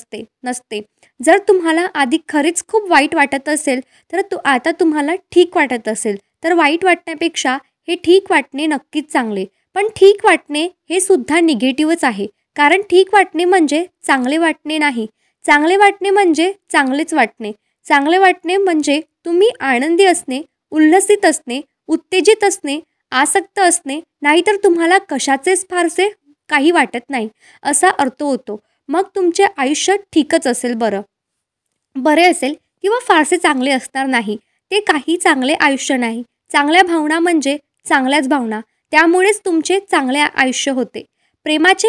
नसते. जर तुम्हाला आधी खरेच खूप वाईट वाटत असेल तर आता तुम्हाला ठीक वाटत असेल तर वाईट वाटण्यापेक्षा हे ठीक वाटणे नक्कीच चांगले. पण ठीक वाटणे हे सुद्धा निगेटिव्हच आहे, कारण ठीक वाटणे म्हणजे चांगले वाटणे नाही. चांगले वाटणे म्हणजे चांगलेच वाटणे. चांगले वाटणे म्हणजे तुम्ही आनंदी असणे, उल्हसित असणे, उत्तेजित असणे, आसक्त असणे, नाहीतर तुम्हाला कशाचेच फारसे काही वाटत नाही असा अर्थ होतो. मग तुमचे आयुष्य ठीकच असेल, बरे असेल किंवा फारसे चांगले असणार नाही. ते काही चांगले आयुष्य नाही. चांगल्या भावना म्हणजे चांगल्याच भावना, त्यामुळेच तुमचे चांगले आयुष्य होते. प्रेमाचे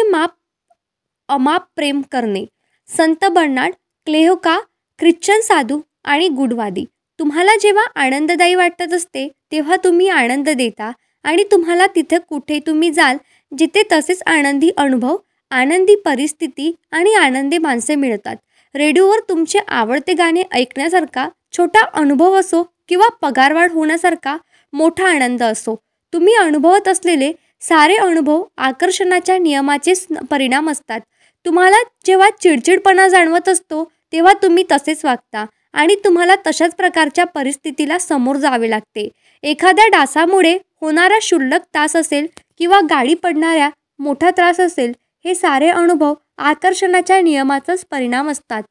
अमाप प्रेम करणे. संत बर्नार्ड क्लेहोका, ख्रिश्चन साधू आणि गूढवादी. तुम्हाला जेव्हा आनंददायी वाटत असते तेव्हा तुम्ही आनंद देता आणि तुम्हाला तिथे कुठे तुम्ही जाल जिथे तसेच आनंदी अनुभव, आनंदी परिस्थिती आणि आनंदी माणसे मिळतात. रेडिओवर तुमचे आवडते गाणे ऐकण्यासारखा छोटा अनुभव असो किंवा पगारवाढ होण्यासारखा मोठा आनंद असो, तुम्ही अनुभवत असलेले सारे अनुभव आकर्षणाच्या नियमाचे परिणाम असतात. तुम्हाला जेव्हा चिडचिडपणा जाणवत असतो तेव्हा तुम्ही तसेच वागता आणि तुम्हाला तशाच प्रकारच्या परिस्थितीला समोर जावे लागते. एखाद्या डासामुळे होणारा क्षुल्लक त्रास असेल किंवा गाडी पडणाऱ्या मोठा त्रास असेल, हे सारे अनुभव आकर्षणाच्या नियमाचाच परिणाम असतात.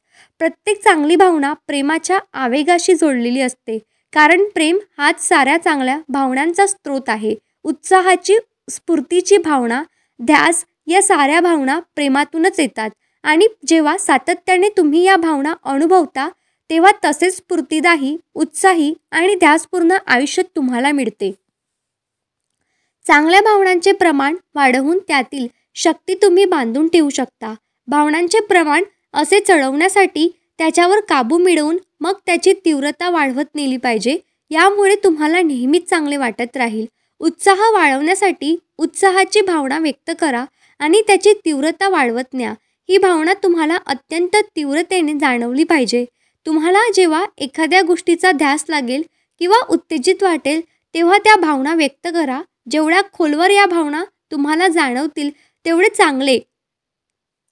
प्रत्येक चांगली भावना प्रेमाच्या आवेगाशी जोडलेली असते, कारण प्रेम हाच साऱ्या चांगल्या भावनांचा स्रोत आहे. उत्साहाची, स्फूर्तीची भावना, ध्यास या साऱ्या भावना प्रेमातूनच येतात आणि जेव्हा सातत्याने तुम्ही या भावना अनुभवता तेव्हा तसेच स्फूर्तिदायी, उत्साही आणि ध्यासपूर्ण आयुष्य तुम्हाला मिळते. चांगल्या भावनांचे प्रमाण वाढवून त्यातील शक्ती तुम्ही बांधून ठेवू शकता. भावनांचे प्रमाण असे चढवण्यासाठी त्याच्यावर काबू मिळवून मग त्याची तीव्रता वाढवत नेली पाहिजे. यामुळे तुम्हाला नेहमीच चांगले वाटत राहील. उत्साह वाढवण्यासाठी उत्साहाची भावना व्यक्त करा आणि त्याची तीव्रता वाढवत न्या. ही भावना तुम्हाला अत्यंत तीव्रतेने जाणवली पाहिजे. तुम्हाला जेव्हा एखाद्या गोष्टीचा ध्यास लागेल किंवा उत्तेजित वाटेल तेव्हा त्या भावना व्यक्त करा. जेवढ्या खोलवर या भावना तुम्हाला जाणवतील तेवढे चांगले.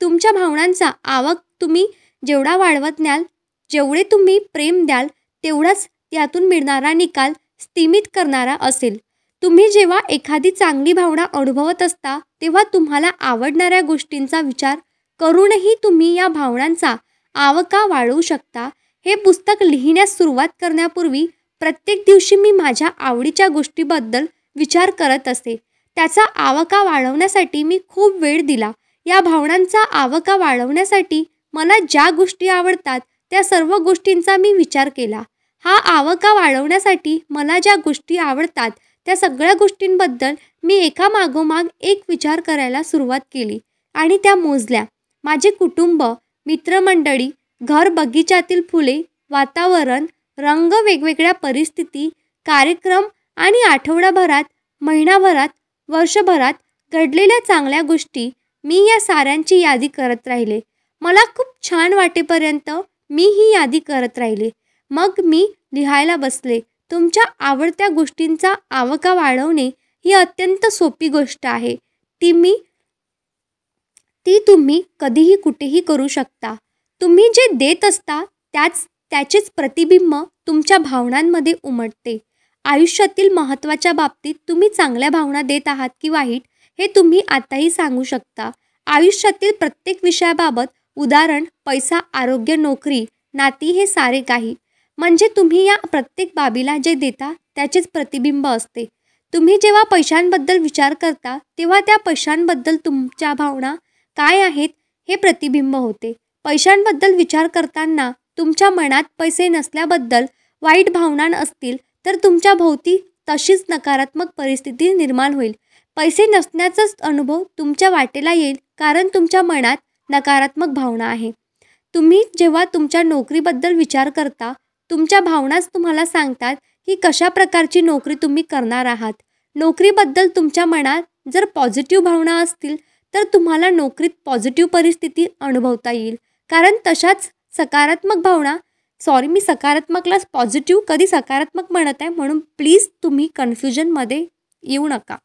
तुमच्या भावनांचा आवक तुम्ही जेवढा वाढवत न्याल, जेवढे तुम्ही प्रेम द्याल तेवढाच यातून मिळणारा निकाल स्थिमित करणारा असेल. तुम्ही जेव्हा एखादी चांगली भावना अनुभवत असता तेव्हा तुम्हाला आवडणाऱ्या गोष्टींचा विचार करूनही तुम्ही या भावनांचा आवका वाढवू शकता. हे पुस्तक लिहिण्यास सुरुवात करण्यापूर्वी प्रत्येक दिवशी मी माझ्या आवडीच्या गोष्टीबद्दल विचार करत असे. त्याचा आवका वाढवण्यासाठी मी खूप वेळ दिला. या भावनांचा आवका वाढवण्यासाठी मला ज्या गोष्टी आवडतात त्या सर्व गोष्टींचा मी विचार केला. हा आवका वाढवण्यासाठी मला ज्या गोष्टी आवडतात त्या सगळ्या गोष्टींबद्दल मी एका मागोमाग एक विचार करायला सुरुवात केली आणि त्या मोजल्या. माझे कुटुंब, मित्रमंडळी, घर, बगीच्यातील फुले, वातावरण, रंग, वेगवेगळ्या परिस्थिती, कार्यक्रम आणि आठवडाभरात, महिनाभरात, वर्षभरात घडलेल्या चांगल्या गोष्टी. मी या साऱ्यांची यादी करत राहिले. मला खूप छान वाटेपर्यंत मी ही यादी करत राहिले. मग मी लिहायला बसले. तुमच्या आवडत्या गोष्टींचा आवका वाढवणे ही अत्यंत सोपी गोष्ट आहे. ती तुम्ही कधीही कुठेही करू शकता. तुम्ही जे देत असता त्याचेच प्रतिबिंब तुमच्या भावनांमध्ये उमटते. आयुष्यातील महत्त्वाच्या बाबतीत तुम्ही चांगल्या भावना देत आहात की वाईट हे तुम्ही आताही सांगू शकता. आयुष्यातील प्रत्येक विषयाबाबत, उदाहरण पैसा, आरोग्य, नोकरी, नाती, हे सारे काही. म्हणजे तुम्ही या प्रत्येक बाबीला जे देता त्याचेच प्रतिबिंब असते. तुम्ही जेव्हा पैशांबद्दल विचार करता तेव्हा त्या पैशांबद्दल तुमच्या भावना काय आहेत हे प्रतिबिंब होते. पैशांबद्दल विचार करताना तुमच्या मनात पैसे नसल्याबद्दल वाईट भावना असतील तर तुमच्या भोवती तशीच नकारात्मक परिस्थिती निर्माण होईल. पैसे नसण्याचाच अनुभव तुमच्या वाटेला येईल कारण तुमच्या मनात नकारात्मक भावना आहे. तुम्ही जेव्हा तुमच्या नोकरीबद्दल विचार करता तुमच्या भावनाच तुम्हाला सांगतात की कशा प्रकारची नोकरी तुम्ही करणार आहात. नोकरीबद्दल तुमच्या मनात जर पॉझिटिव्ह भावना असतील तर तुम्हाला नोकरीत पॉझिटिव्ह परिस्थिती अनुभवता येईल. कारण तशाच सकारात्मक भावना, मी सकारात्मकलाच पॉझिटिव्ह कधी सकारात्मक म्हणत आहे म्हणून प्लीज तुम्ही कन्फ्युजनमध्ये येऊ नका.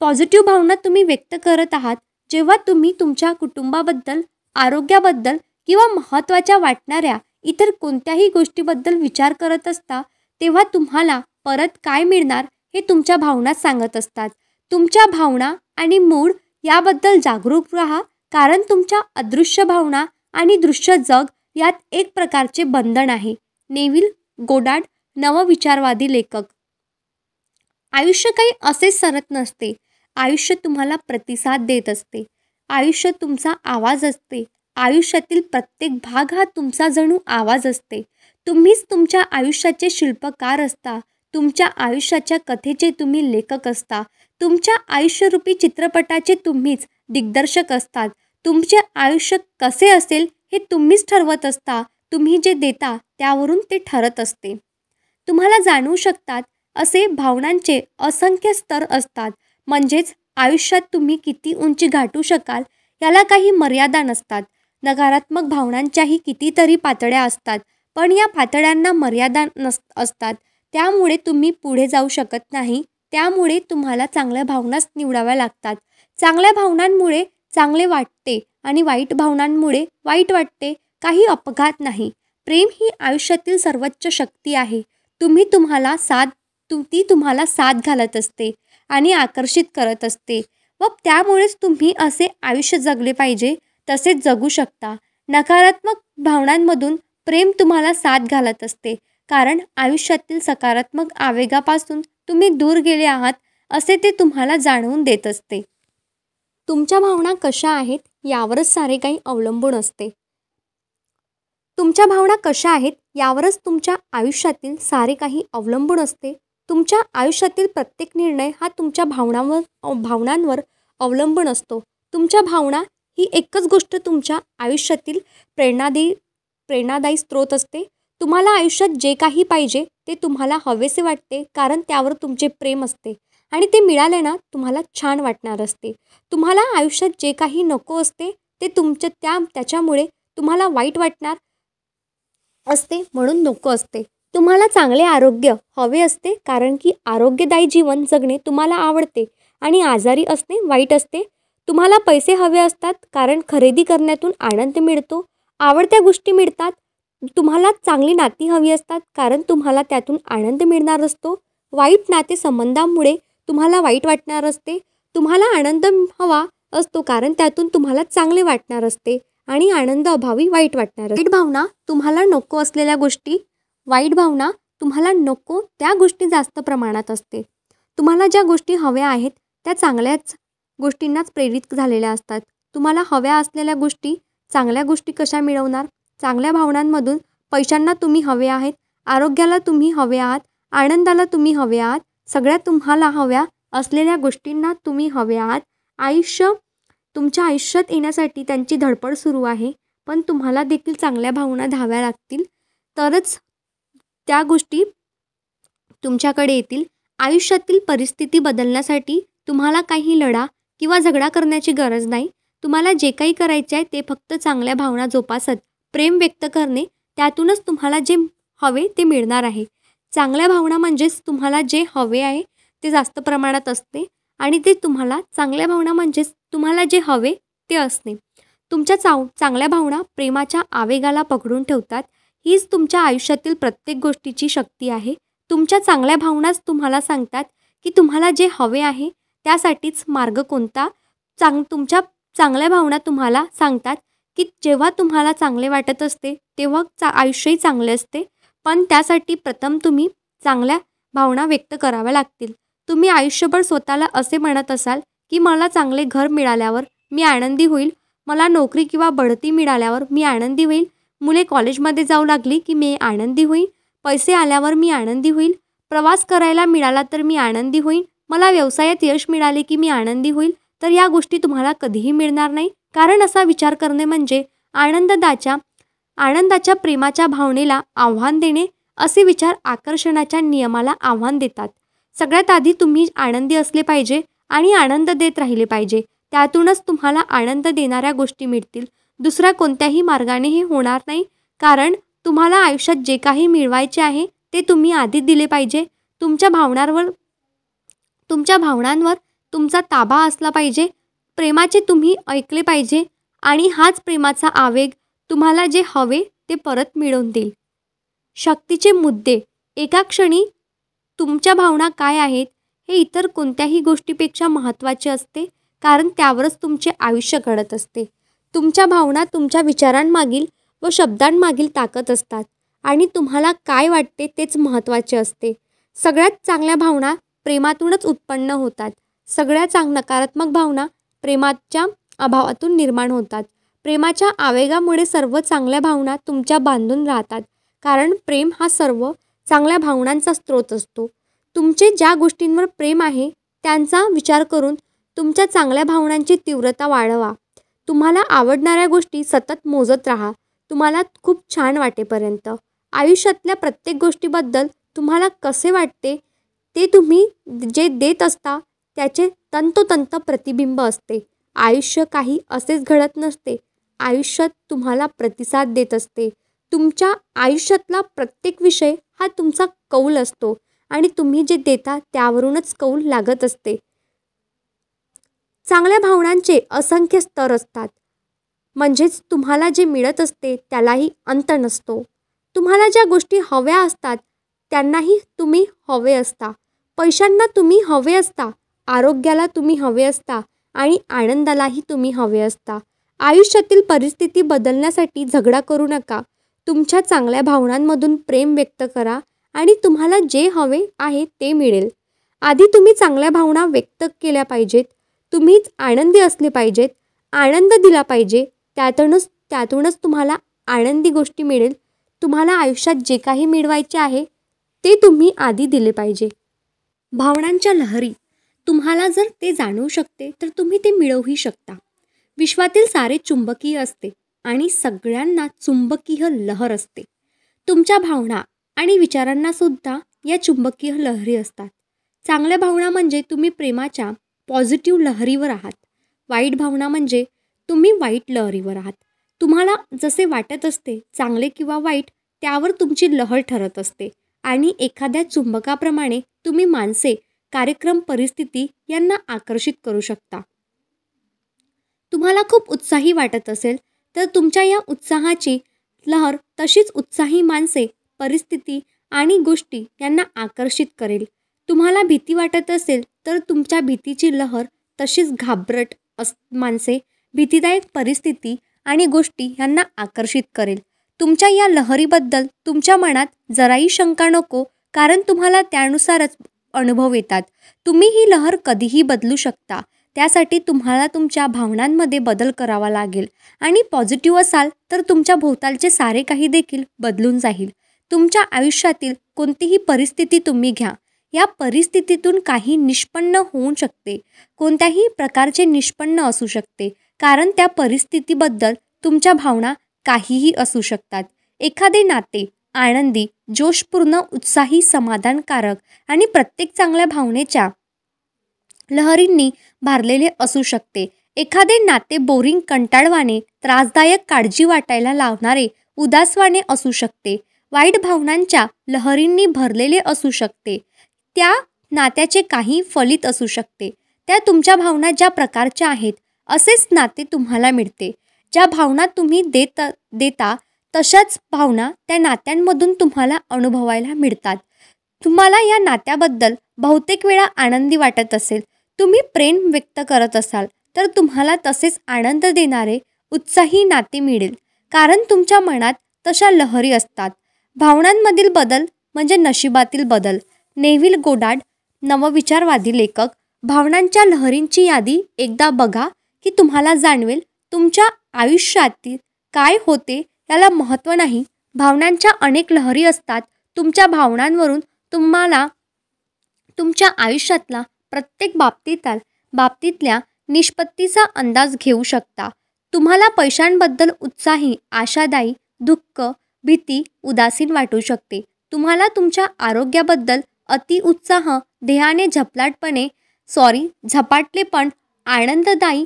पॉझिटिव्ह भावना तुम्ही व्यक्त करत आहात जेव्हा तुम्ही तुमच्या कुटुंबाबद्दल, आरोग्याबद्दल किंवा महत्त्वाच्या वाटणाऱ्या इतर कोणत्याही गोष्टीबद्दल विचार करत असता तेव्हा तुम्हाला परत काय मिळणार हे तुमच्या भावनाच सांगत असतात. तुमच्या भावना आणि मूड याबद्दल जागरूक राहा कारण तुमच्या अदृश्य भावना आणि दृश्य जग यात एक प्रकारचे बंधन आहे. नेव्हिल गोडार्ड, नवविचारवादी लेखक. आयुष्य काही असेच सरत नसते. आयुष्य तुम्हाला प्रतिसाद देत असते. आयुष्य तुमचा आवाज असते. आयुष्यातील प्रत्येक भाग हा तुमचा जणू आवाज असते. तुम्हीच तुमच्या आयुष्याचे शिल्पकार असता. तुमच्या आयुष्याच्या कथेचे तुम्ही लेखक असता. तुमच्या आयुष्यरूपी चित्रपटाचे तुम्हीच दिग्दर्शक असतात. तुमचे आयुष्य कसे असेल हे तुम्हीच ठरवत असता. तुम्ही जे देता त्यावरून ते ठरत असते. तुम्हाला जाणवू शकतात असे भावनांचे असंख्य स्तर असतात. म्हणजेच आयुष्यात तुम्ही किती उंची गाठू शकाल याला काही मर्यादा नसतात. नकारात्मक भावनांच्याही कितीतरी पातळ्या असतात पण या पातळ्यांना मर्यादा असतात. त्यामुळे तुम्ही पुढे जाऊ शकत नाही. त्यामुळे तुम्हाला चांगल्या भावनाच निवडाव्या लागतात. चांगल्या भावनांमुळे चांगले वाटते आणि वाईट भावनांमुळे वाईट वाटते. काही अपघात नाही. प्रेम ही आयुष्यातील सर्वोच्च शक्ती आहे. ती तुम्हाला साथ घालत असते आणि आकर्षित करत असते व त्यामुळेच तुम्ही असे आयुष्य जगले पाहिजे तसेच जगू शकता. नकारात्मक भावनांमधून प्रेम तुम्हाला साथ घालत असते कारण आयुष्यातील सकारात्मक आवेगापासून तुम्ही दूर गेले आहात असे ते तुम्हाला जाणवून देत असते. तुमच्या भावना कशा आहेत यावरच सारे काही अवलंबून असते. तुमच्या भावना कशा आहेत यावरच तुमच्या आयुष्यातील सारे काही अवलंबून असते. तुमच्या आयुष्यातील प्रत्येक निर्णय हा तुमच्या भावनांवर अवलंबून असतो. तुमच्या भावना ही एकच गोष्ट तुमच्या आयुष्यातील प्रेरणादायी स्रोत असते. तुम्हाला आयुष्यात जे काही पाहिजे ते तुम्हाला हवेसे वाटते कारण त्यावर तुमचे प्रेम असते आणि ते मिळाले ना तुम्हाला छान वाटणार असते. तुम्हाला आयुष्यात जे काही नको असते ते त्याच्यामुळे तुम्हाला वाईट वाटणार असते म्हणून नको असते. तुम्हाला चांगले आरोग्य हवे असते कारण की आरोग्यदायी जीवन जगणे तुम्हाला आवडते आणि आजारी असणे वाईट असते. तुम्हाला पैसे हवे असतात कारण खरेदी करण्यातून आनंद मिळतो, आवडत्या गोष्टी मिळतात. तुम्हाला चांगली नाती हवी असतात कारण तुम्हाला त्यातून आनंद मिळणार असतो. वाईट नाते संबंधांमुळे तुम्हाला वाईट वाटणार असते. तुम्हाला आनंद हवा असतो कारण त्यातून तुम्हाला चांगले वाटणार असते आणि आनंद अभावी वाईट वाटणार असते. वाईट भावना तुम्हाला नको असलेल्या गोष्टी, वाईट भावना तुम्हाला नको त्या गोष्टी जास्त प्रमाणात असते. तुम्हाला ज्या गोष्टी हव्या आहेत त्या चांगल्याच गोष्टींनाच प्रेरित झालेल्या असतात. तुम्हाला हव्या असलेल्या गोष्टी, चांगल्या गोष्टी कशा मिळवणार? चांगल्या भावनांमधून पैशांना तुम्ही हवे आहेत, आरोग्याला तुम्ही हवे आहात, आनंदाला तुम्ही हवे आहात, सगळ्या तुम्हाला हव्या असलेल्या गोष्टींना तुम्ही हवे आहात. तुमच्या आयुष्यात येण्यासाठी त्यांची धडपड सुरू आहे. पण तुम्हाला देखील चांगल्या भावना धाव्या लागतील, तरच त्या गोष्टी तुमच्याकडे येतील. आयुष्यातील परिस्थिती बदलण्यासाठी तुम्हाला काही लढा किंवा झगडा करण्याची गरज नाही. तुम्हाला जे काही करायचे आहे ते फक्त चांगल्या भावना जोपासत प्रेम व्यक्त करणे, त्यातूनच तुम्हाला जे हवे ते मिळणार आहे. चांगल्या भावना म्हणजेच तुम्हाला जे हवे आहे ते जास्त प्रमाणात असते आणि ते तुम्हाला चांगल्या भावना म्हणजेच तुम्हाला जे हवे ते असणे. तुमच्या चांगल्या भावना प्रेमाच्या आवेगाला पकडून ठेवतात. हीच तुमच्या आयुष्यातील प्रत्येक गोष्टीची शक्ती आहे. तुमच्या चांगल्या भावनाच तुम्हाला सांगतात की तुम्हाला जे हवे आहे त्यासाठीच मार्ग कोणता. तुमच्या चांगल्या भावना तुम्हाला सांगतात की जेव्हा तुम्हाला चांगले वाटत असते तेव्हा आयुष्यही चांगले असते. पण त्यासाठी प्रथम तुम्ही चांगल्या भावना व्यक्त कराव्या लागतील. तुम्ही आयुष्यभर स्वतःला असे म्हणत असाल की मला चांगले घर मिळाल्यावर मी आनंदी होईल, मला नोकरी किंवा बढती मिळाल्यावर मी आनंदी होईल, मुले कॉलेजमध्ये जाऊ लागली की मी आनंदी होईल, पैसे आल्यावर मी आनंदी होईल, प्रवास करायला मिळाला तर मी आनंदी होईल, मला व्यवसायात यश मिळाले की मी आनंदी होईल. तर या गोष्टी तुम्हाला कधीही मिळणार नाही. कारण असा विचार करणे म्हणजे आनंदाच्या प्रेमाच्या भावनेला आव्हान देणे. असे विचार आकर्षणाच्या नियमाला आव्हान देतात. सगळ्यात आधी तुम्ही आनंदी असले पाहिजे आणि आनंद देत राहिले पाहिजे. त्यातूनच तुम्हाला आनंद देणाऱ्या गोष्टी मिळतील. दुसऱ्या कोणत्याही मार्गाने हे होणार नाही. कारण तुम्हाला आयुष्यात जे काही मिळवायचे आहे ते तुम्ही आधी दिले पाहिजे. तुमच्या भावनांवर तुमचा ताबा असला पाहिजे. प्रेमाचे तुम्ही ऐकले पाहिजे आणि हाच प्रेमाचा आवेग तुम्हाला जे हवे ते परत मिळवून देईल. शक्तीचे मुद्दे. एका क्षणी तुमच्या भावना काय आहेत हे इतर कोणत्याही गोष्टीपेक्षा महत्त्वाचे असते. कारण त्यावरच तुमचे आयुष्य घडत असते. तुमच्या भावना तुमच्या विचारांमागील व शब्दांमागील ताकद असतात आणि तुम्हाला काय वाटते तेच महत्त्वाचे असते. सगळ्यात चांगल्या भावना प्रेमातूनच उत्पन्न होतात. सगळ्या नकारात्मक भावना प्रेमाच्या अभावातून निर्माण होतात. प्रेमाच्या आवेगामुळे सर्व चांगल्या भावना तुमच्या बांधून राहतात. कारण प्रेम हा सर्व चांगल्या भावनांचा स्रोत असतो. तुमचे ज्या गोष्टींवर प्रेम आहे त्यांचा विचार करून तुमच्या चांगल्या भावनांची तीव्रता वाढवा. तुम्हाला आवडणाऱ्या गोष्टी सतत मोजत राहा, तुम्हाला खूप छान वाटेपर्यंत. आयुष्यातल्या प्रत्येक गोष्टीबद्दल तुम्हाला कसे वाटते ते तुम्ही जे देत असता त्याचे तंतोतंत प्रतिबिंब असते. आयुष्य काही असेच घडत नसते. आयुष्यात तुम्हाला प्रतिसाद देत असते. तुमच्या आयुष्यातला प्रत्येक विषय हा तुमचा कौल असतो आणि तुम्ही जे देता त्यावरूनच कौल लागत असते. चांगल्या भावनांचे असंख्य स्तर असतात. म्हणजेच तुम्हाला जे मिळत असते त्यालाही अंत नसतो. तुम्हाला ज्या गोष्टी हव्या असतात त्यांनाही तुम्ही हवे असता. पैशांना तुम्ही हवे असता, आरोग्याला तुम्ही हवे असता आणि आनंदालाही तुम्ही हवे असता. आयुष्यातील परिस्थिती बदलण्यासाठी झगडा करू नका. तुमच्या चांगल्या भावनांमधून प्रेम व्यक्त करा आणि तुम्हाला जे हवे आहे ते मिळेल. आधी तुम्ही चांगल्या भावना व्यक्त केल्या पाहिजेत. तुम्हीच आनंदी असले पाहिजेत, आनंद दिला पाहिजे. त्यातूनच तुम्हाला आनंदी गोष्टी मिळेल. तुम्हाला आयुष्यात जे काही मिळवायचे आहे ते तुम्ही आधी दिले पाहिजे. भावनांच्या लहरी. तुम्हाला जर ते जाणवू शकते तर तुम्ही ते मिळवूही शकता. विश्वातील सारे चुंबकीय असते आणि सगळ्यांना चुंबकीय लहर असते. तुमच्या भावना आणि विचारांना सुद्धा या चुंबकीय लहरी असतात. चांगल्या भावना म्हणजे तुम्ही प्रेमाच्या पॉझिटिव्ह लहरीवर आहात. वाईट भावना म्हणजे तुम्ही वाईट लहरीवर आहात. तुम्हाला जसे वाटत असते चांगले किंवा वाईट त्यावर तुमची लहर ठरत असते आणि एखाद्या चुंबकाप्रमाणे तुम्ही माणसे, कार्यक्रम, परिस्थिती यांना आकर्षित करू शकता. तुम्हाला खूप उत्साही वाटत असेल तर तुमच्या या उत्साहाची लहर तशीच उत्साही माणसे, परिस्थिती आणि गोष्टी यांना आकर्षित करेल. तुम्हाला भीती वाटत असेल तर तुमच्या भीतीची लहर तशीच घाबरट माणसे, भीतीदायक परिस्थिती आणि गोष्टी यांना आकर्षित करेल. तुमच्या या लहरीबद्दल तुमच्या मनात जराही शंका नको, कारण तुम्हाला त्यानुसारच अनुभव येतात. तुम्ही ही लहर कधीही बदलू शकता. त्यासाठी तुम्हाला तुमच्या भावनांमध्ये बदल करावा लागेल आणि पॉझिटिव्ह असाल तर तुमच्या भोवतालचे सारे काही देखील बदलून जाईल. तुमच्या आयुष्यातील कोणतीही परिस्थिती तुम्ही घ्या, या परिस्थितीतून काही निष्पन्न होऊ शकते, कोणत्याही प्रकारचे निष्पन्न असू शकते, कारण त्या परिस्थितीबद्दल तुमच्या भावना काहीही असू शकतात. एखादे नाते आनंदी, जोशपूर्ण, उत्साही, समाधानकारक आणि प्रत्येक चांगल्या भावनेच्या लहरींनी भारलेले असू शकते. एखादे नाते बोरिंग, कंटाळवाणे, त्रासदायक, काळजी वाटायला लावणारे, उदासवाणे असू शकते. वाईट भावनांच्या लहरींनी भरलेले असू शकते. त्या नात्याचे काही फलित असू शकते. त्या तुमच्या भावना ज्या प्रकारच्या आहेत असेच नाते तुम्हाला मिळते. ज्या भावना तुम्ही देता तशाच भावना त्या नात्यांमधून तुम्हाला अनुभवायला मिळतात. तुम्हाला या नात्याबद्दल बहुतेक वेळा आनंदी वाटत असेल, तुम्ही प्रेम व्यक्त करत असाल तर तुम्हाला तसेच आनंद देणारे उत्साही नाते मिळेल, कारण तुमच्या मनात तशा लहरी असतात. भावनांमधील बदल म्हणजे नशिबातील बदल. नेव्हिल गोडार्ड, नवविचारवादी लेखक. भावनांच्या लहरींची यादी एकदा बघा की तुम्हाला जाणवेल तुमच्या आयुष्यातील काय होते याला महत्त्व नाही. भावनांच्या अनेक लहरी असतात. तुमच्या भावनांवरून तुम्हाला तुमच्या आयुष्यातला प्रत्येक बाबतीतल्या निष्पत्तीचा अंदाज घेऊ शकता. तुम्हाला पैशांबद्दल उत्साही, आशादायी, दुःख, भीती, उदासीन वाटू शकते. तुम्हाला तुमच्या आरोग्याबद्दल अतिउत्साह, ध्येयाने झपाटलेपण, आनंददायी,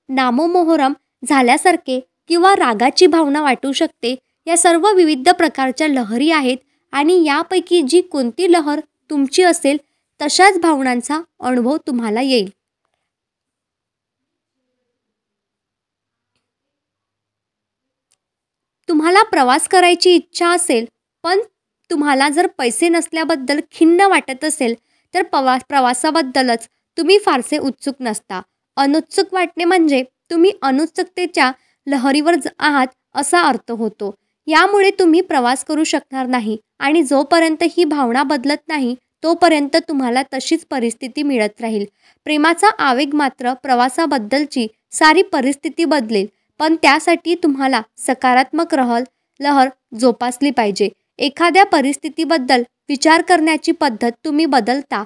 नामोमोहरम झाल्यासारखे किंवा रागाची भावना वाटू शकते. या सर्व विविध प्रकारच्या लहरी आहेत आणि यापैकी जी कोणती लहर तुमची असेल तशाच भावनांचा अनुभव तुम्हाला येईल. तुम्हाला प्रवास करायची इच्छा असेल, पण तुम्हाला जर पैसे नसल्याबद्दल खिन्न वाटत असेल तर प्रवासाबद्दलच तुम्ही फारसे उत्सुक नसता. अनुत्सुक वाटणे म्हणजे तुम्ही अनुत्सुकतेच्या लहरीवर आहात असा अर्थ होतो. यामुळे तुम्ही प्रवास करू शकणार नाही आणि जोपर्यंत ही भावना बदलत नाही तोपर्यंत तुम्हाला तशीच परिस्थिती मिळत राहील. प्रेमाचा आवेग मात्र प्रवासाबद्दलची सारी परिस्थिती बदलेल, पण त्यासाठी तुम्हाला सकारात्मक लहर जोपासली पाहिजे. एखाद्या परिस्थितीबद्दल विचार करण्याची पद्धत तुम्ही बदलता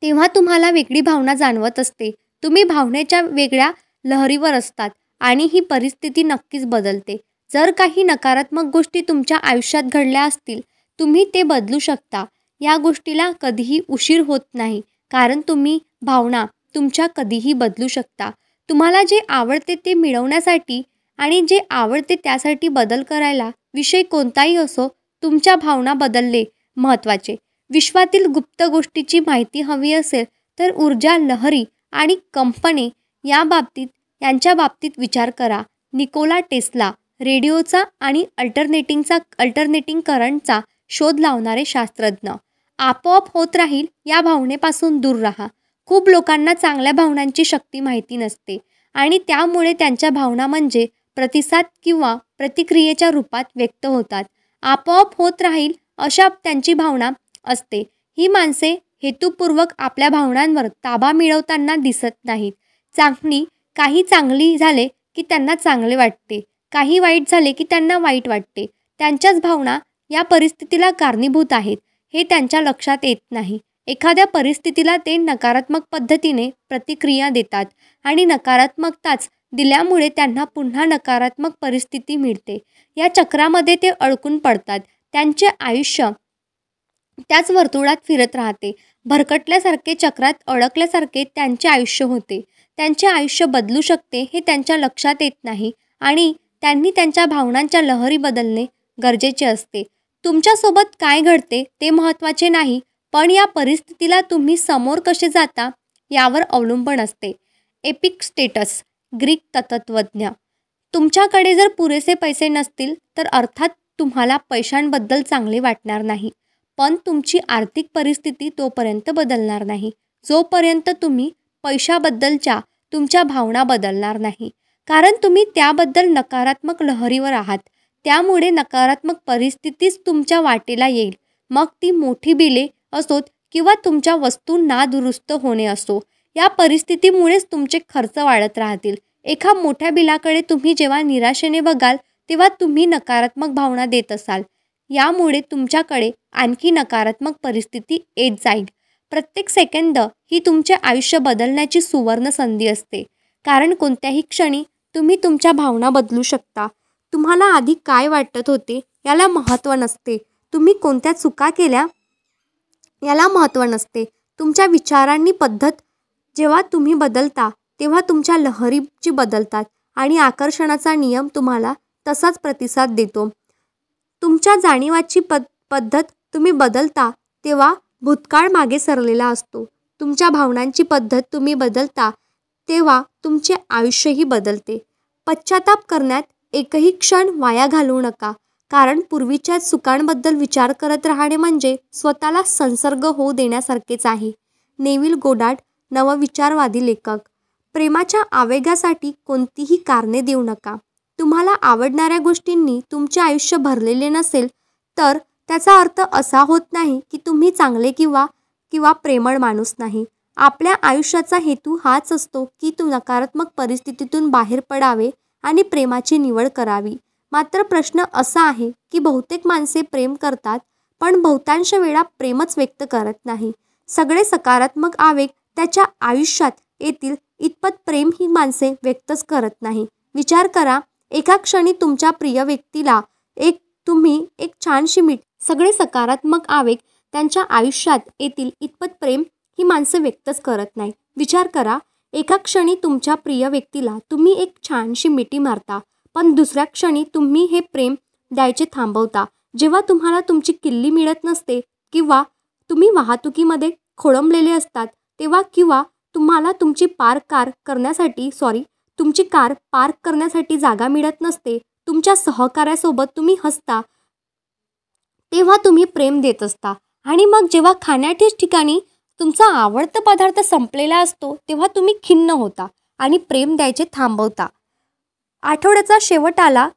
तेव्हा तुम्हाला वेगळी भावना जाणवत असते. तुम्ही भावनेच्या वेगळ्या लहरीवर असतात आणि ही परिस्थिती नक्कीच बदलते. जर काही नकारात्मक गोष्टी तुमच्या आयुष्यात घडल्या असतील, तुम्ही ते बदलू शकता. या गोष्टीला कधीही उशीर होत नाही, कारण तुम्ही भावना तुमच्या कधीही बदलू शकता. तुम्हाला जे आवडते ते मिळवण्यासाठी आणि जे आवडते त्यासाठी बदल करायला विषय कोणताही असो, तुमच्या भावना बदलणे महत्त्वाचे. विश्वातील गुप्त गोष्टीची माहिती हवी असेल तर ऊर्जा लहरी आणि कंपने यांच्या बाबतीत विचार करा. निकोला टेस्ला, रेडिओचा आणि अल्टरनेटिंग करंटचा शोध लावणारे शास्त्रज्ञ. आपोआप होत राहील या भावनेपासून दूर राहा. खूप लोकांना चांगल्या भावनांची शक्ती माहिती नसते आणि त्यामुळे त्यांच्या भावना म्हणजे प्रतिसाद किंवा प्रतिक्रियेच्या रूपात व्यक्त होतात. आपोआप होत राहील अशा त्यांची भावना असते. ही माणसे हेतुपूर्वक आपल्या भावनांवर ताबा मिळवताना दिसत नाहीत. काही चांगली झाले की त्यांना चांगले वाटते, काही वाईट झाले की त्यांना वाईट वाटते. त्यांच्याच भावना या परिस्थितीला कारणीभूत आहेत हे त्यांच्या लक्षात येत नाही. एखाद्या परिस्थितीला ते नकारात्मक पद्धतीने प्रतिक्रिया देतात आणि नकारात्मकताच दिल्यामुळे त्यांना पुन्हा नकारात्मक परिस्थिती मिळते. या चक्रामध्ये ते अडकून पडतात. त्यांचे आयुष्य त्याच वर्तुळात फिरत राहते. भरकटल्यासारखे, चक्रात अडकल्यासारखे त्यांचे आयुष्य होते. त्यांचे आयुष्य बदलू शकते हे त्यांच्या लक्षात येत नाही आणि त्यांनी त्यांच्या भावनांच्या लहरी बदलणे गरजेचे असते. तुमच्यासोबत काय घडते ते महत्त्वाचे नाही, पण या परिस्थितीला तुम्ही समोर कसे जाता यावर अवलंबून असते. एपिक्टेटस, ग्रीक तत्त्वज्ञ. तुमच्याकडे जर पुरेसे पैसे नसतील तर अर्थात तुम्हाला पैशांबद्दल चांगले वाटणार नाही, पण तुमची आर्थिक परिस्थिती तोपर्यंत बदलणार नाही जोपर्यंत तुम्ही पैशाबद्दलच्या तुमच्या भावना बदलणार नाही, कारण तुम्ही त्याबद्दल नकारात्मक लहरीवर आहात. त्यामुळे नकारात्मक परिस्थितीच तुमच्या वाटेला येईल. मग ती मोठी बिले असोत किंवा तुमच्या वस्तू नादुरुस्त होणे असो. या परिस्थितीमुळेच तुमचे खर्च वाढत राहतील. एका मोठ्या बिलाकडे तुम्ही जेव्हा निराशेने बघाल तेव्हा तुम्ही नकारात्मक भावना देत असाल. यामुळे तुमच्याकडे आणखी नकारात्मक परिस्थिती येत जाईल. प्रत्येक सेकंद ही तुमचे आयुष्य बदलण्याची सुवर्ण संधी असते. कारण कोणत्याही क्षणी तुम्ही तुमच्या भावना बदलू शकता. तुम्हाला आधी काय वाटत होते याला महत्त्व नसते. तुम्ही कोणत्या चुका केल्या याला महत्त्व नसते. तुमच्या विचारांनी पद्धत जेव्हा तुम्ही बदलता तेव्हा तुमच्या लहरीची बदलतात आणि आकर्षणाचा नियम तुम्हाला तसाच प्रतिसाद देतो. तुमच्या जाणीवाची पद्धत तुम्ही बदलता तेव्हा भूतकाळ मागे सरलेला असतो. तुमच्या भावनांची पद्धत तुम्ही बदलता तेव्हा तुमचे आयुष्यही बदलते. पश्चाताप करण्यात एकही क्षण वाया घालवू नका. कारण पूर्वीच्या चुकांबद्दल विचार करत राहणे म्हणजे स्वतःला संसर्ग होऊ देण्यासारखेच आहे. नेव्हिल गोडार्ड, नवविचारवादी लेखक. प्रेमाच्या आवेगासाठी कोणतीही कारणे देऊ नका. तुम्हाला आवडणाऱ्या गोष्टींनी तुमचे आयुष्य भरलेले नसेल तर त्याचा अर्थ असा होत नाही की तुम्ही चांगले किंवा प्रेमळ माणूस नाही. आपल्या आयुष्याचा हेतू हाच असतो की नकारात्मक परिस्थितीतून बाहेर पडावे आणि प्रेमाची निवड करावी. मात्र प्रश्न असा आहे की बहुतेक माणसे प्रेम करतात पण बहुतांश वेळा प्रेमच व्यक्त करत नाही. सगळे सकारात्मक आवेग त्याच्या आयुष्यात येतील इतपत प्रेम ही माणसे व्यक्तच करत नाही. विचार करा, एका क्षणी तुमच्या प्रिय व्यक्तीला तुम्ही एक छानशी सगळे सकारात्मक आवेग त्यांच्या आयुष्यात येतील इतपत प्रेम ही माणसे व्यक्तच करत नाही. विचार करा, एका क्षणी तुमच्या प्रिय व्यक्तीला तुम्ही एक छानशी मिठी मारता पण दुसऱ्या क्षणी तुम्ही हे प्रेम द्यायचे थांबवता. जेव्हा तुम्हाला तुमची किल्ली मिळत नसते किंवा तुम्ही वाहतुकीमध्ये खोळंबलेले असतात तेव्हा किंवा तुम्हाला तुमची कार पार्क करण्यासाठी जागा मिळत नसते, तुमच्या सहकाऱ्यासोबत तुम्ही हसता तेव्हा तुम्ही प्रेम देत असता. आणि मग जेव्हा खाण्याच्या ठिकाणी तुमचा आवडता पदार्थ संपलेला असतो तेव्हा तुम्ही खिन्न होता आणि प्रेम द्यायचे थांबवता. आठवड्याचा शेवट आला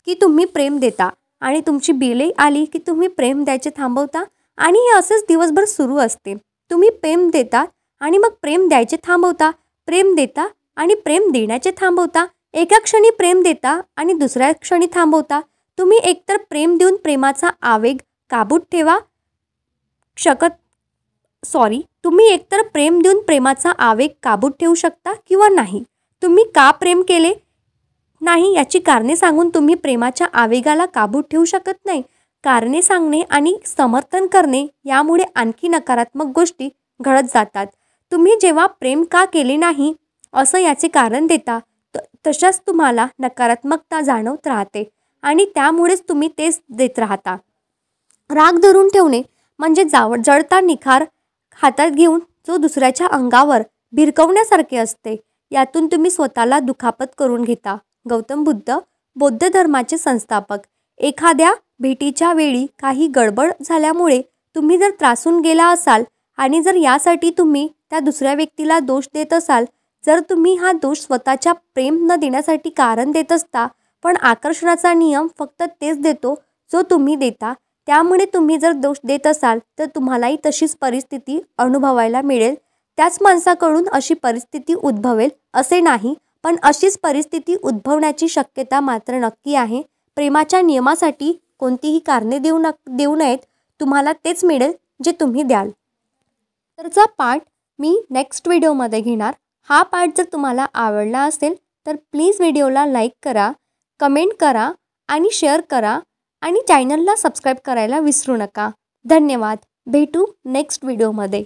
की तुम्ही प्रेम देता आणि तुमची बिले आली की तुम्ही प्रेम द्यायचे थांबवता आणि हे असेच दिवसभर सुरू असते. तुम्ही प्रेम देता आणि मग प्रेम द्यायचे थांबवता, प्रेम देता आणि प्रेम देण्याचे थांबवता. एका क्षणी प्रेम देता आणि दुसऱ्या क्षणी थांबवता. तुम्ही एकतर प्रेम देऊन प्रेमाचा आवेग काबूत ठेवू शकता किंवा नाही. तुम्ही का प्रेम केले नाही याची कारणे सांगून तुम्ही प्रेमाच्या आवेगाला काबूत ठेवू शकत नाही. कारणे सांगणे आणि समर्थन करणे यामुळे आणखी नकारात्मक गोष्टी घडत जातात. तुम्ही जेव्हा प्रेम का केले नाही असं याचे कारण देता तशाच तुम्हाला नकारात्मकता जाणवत राहते आणि त्यामुळेच तुम्ही तेच देत राहता. राग धरून ठेवणे म्हणजे जळता निखार हातात घेऊन जो दुसऱ्याच्या अंगावर भिरकवण्यासारखे असते. यातून तुम्ही स्वतःला दुखापत करून घेता. गौतम बुद्ध, बौद्ध धर्माचे संस्थापक. एखाद्या भेटीच्या वेळी काही गडबड झाल्यामुळे तुम्ही जर त्रासून गेला असाल आणि जर यासाठी तुम्ही त्या दुसऱ्या व्यक्तीला दोष देत असाल, जर तुम्ही हा दोष स्वतःच्या प्रेम न देण्यासाठी कारण देत असता, पण आकर्षणाचा नियम फक्त तेच देतो जो तुम्ही देता, त्यामुळे तुम्ही जर दोष देत असाल तर तुम्हालाही तशीच परिस्थिती अनुभवायला मिळेल. त्याच माणसाकडून अशी परिस्थिती उद्भवेल असे नाही, पण अशीच परिस्थिती उद्भवण्याची शक्यता मात्र नक्की आहे. प्रेमाच्या नियमासाठी कोणतीही कारणे देऊ नयेत. तुम्हाला तेच मिळेल जे तुम्ही द्याल. तरचा पार्ट मी नेक्स्ट व्हिडिओमध्ये घेणार. हा पार्ट जर तुम्हाला आवडला असेल तर प्लीज व्हिडिओला लाईक करा, कमेंट करा आणि शेअर करा आणि चॅनलला सबस्क्राईब करायला विसरू नका. धन्यवाद. भेटू नेक्स्ट व्हिडिओमध्ये.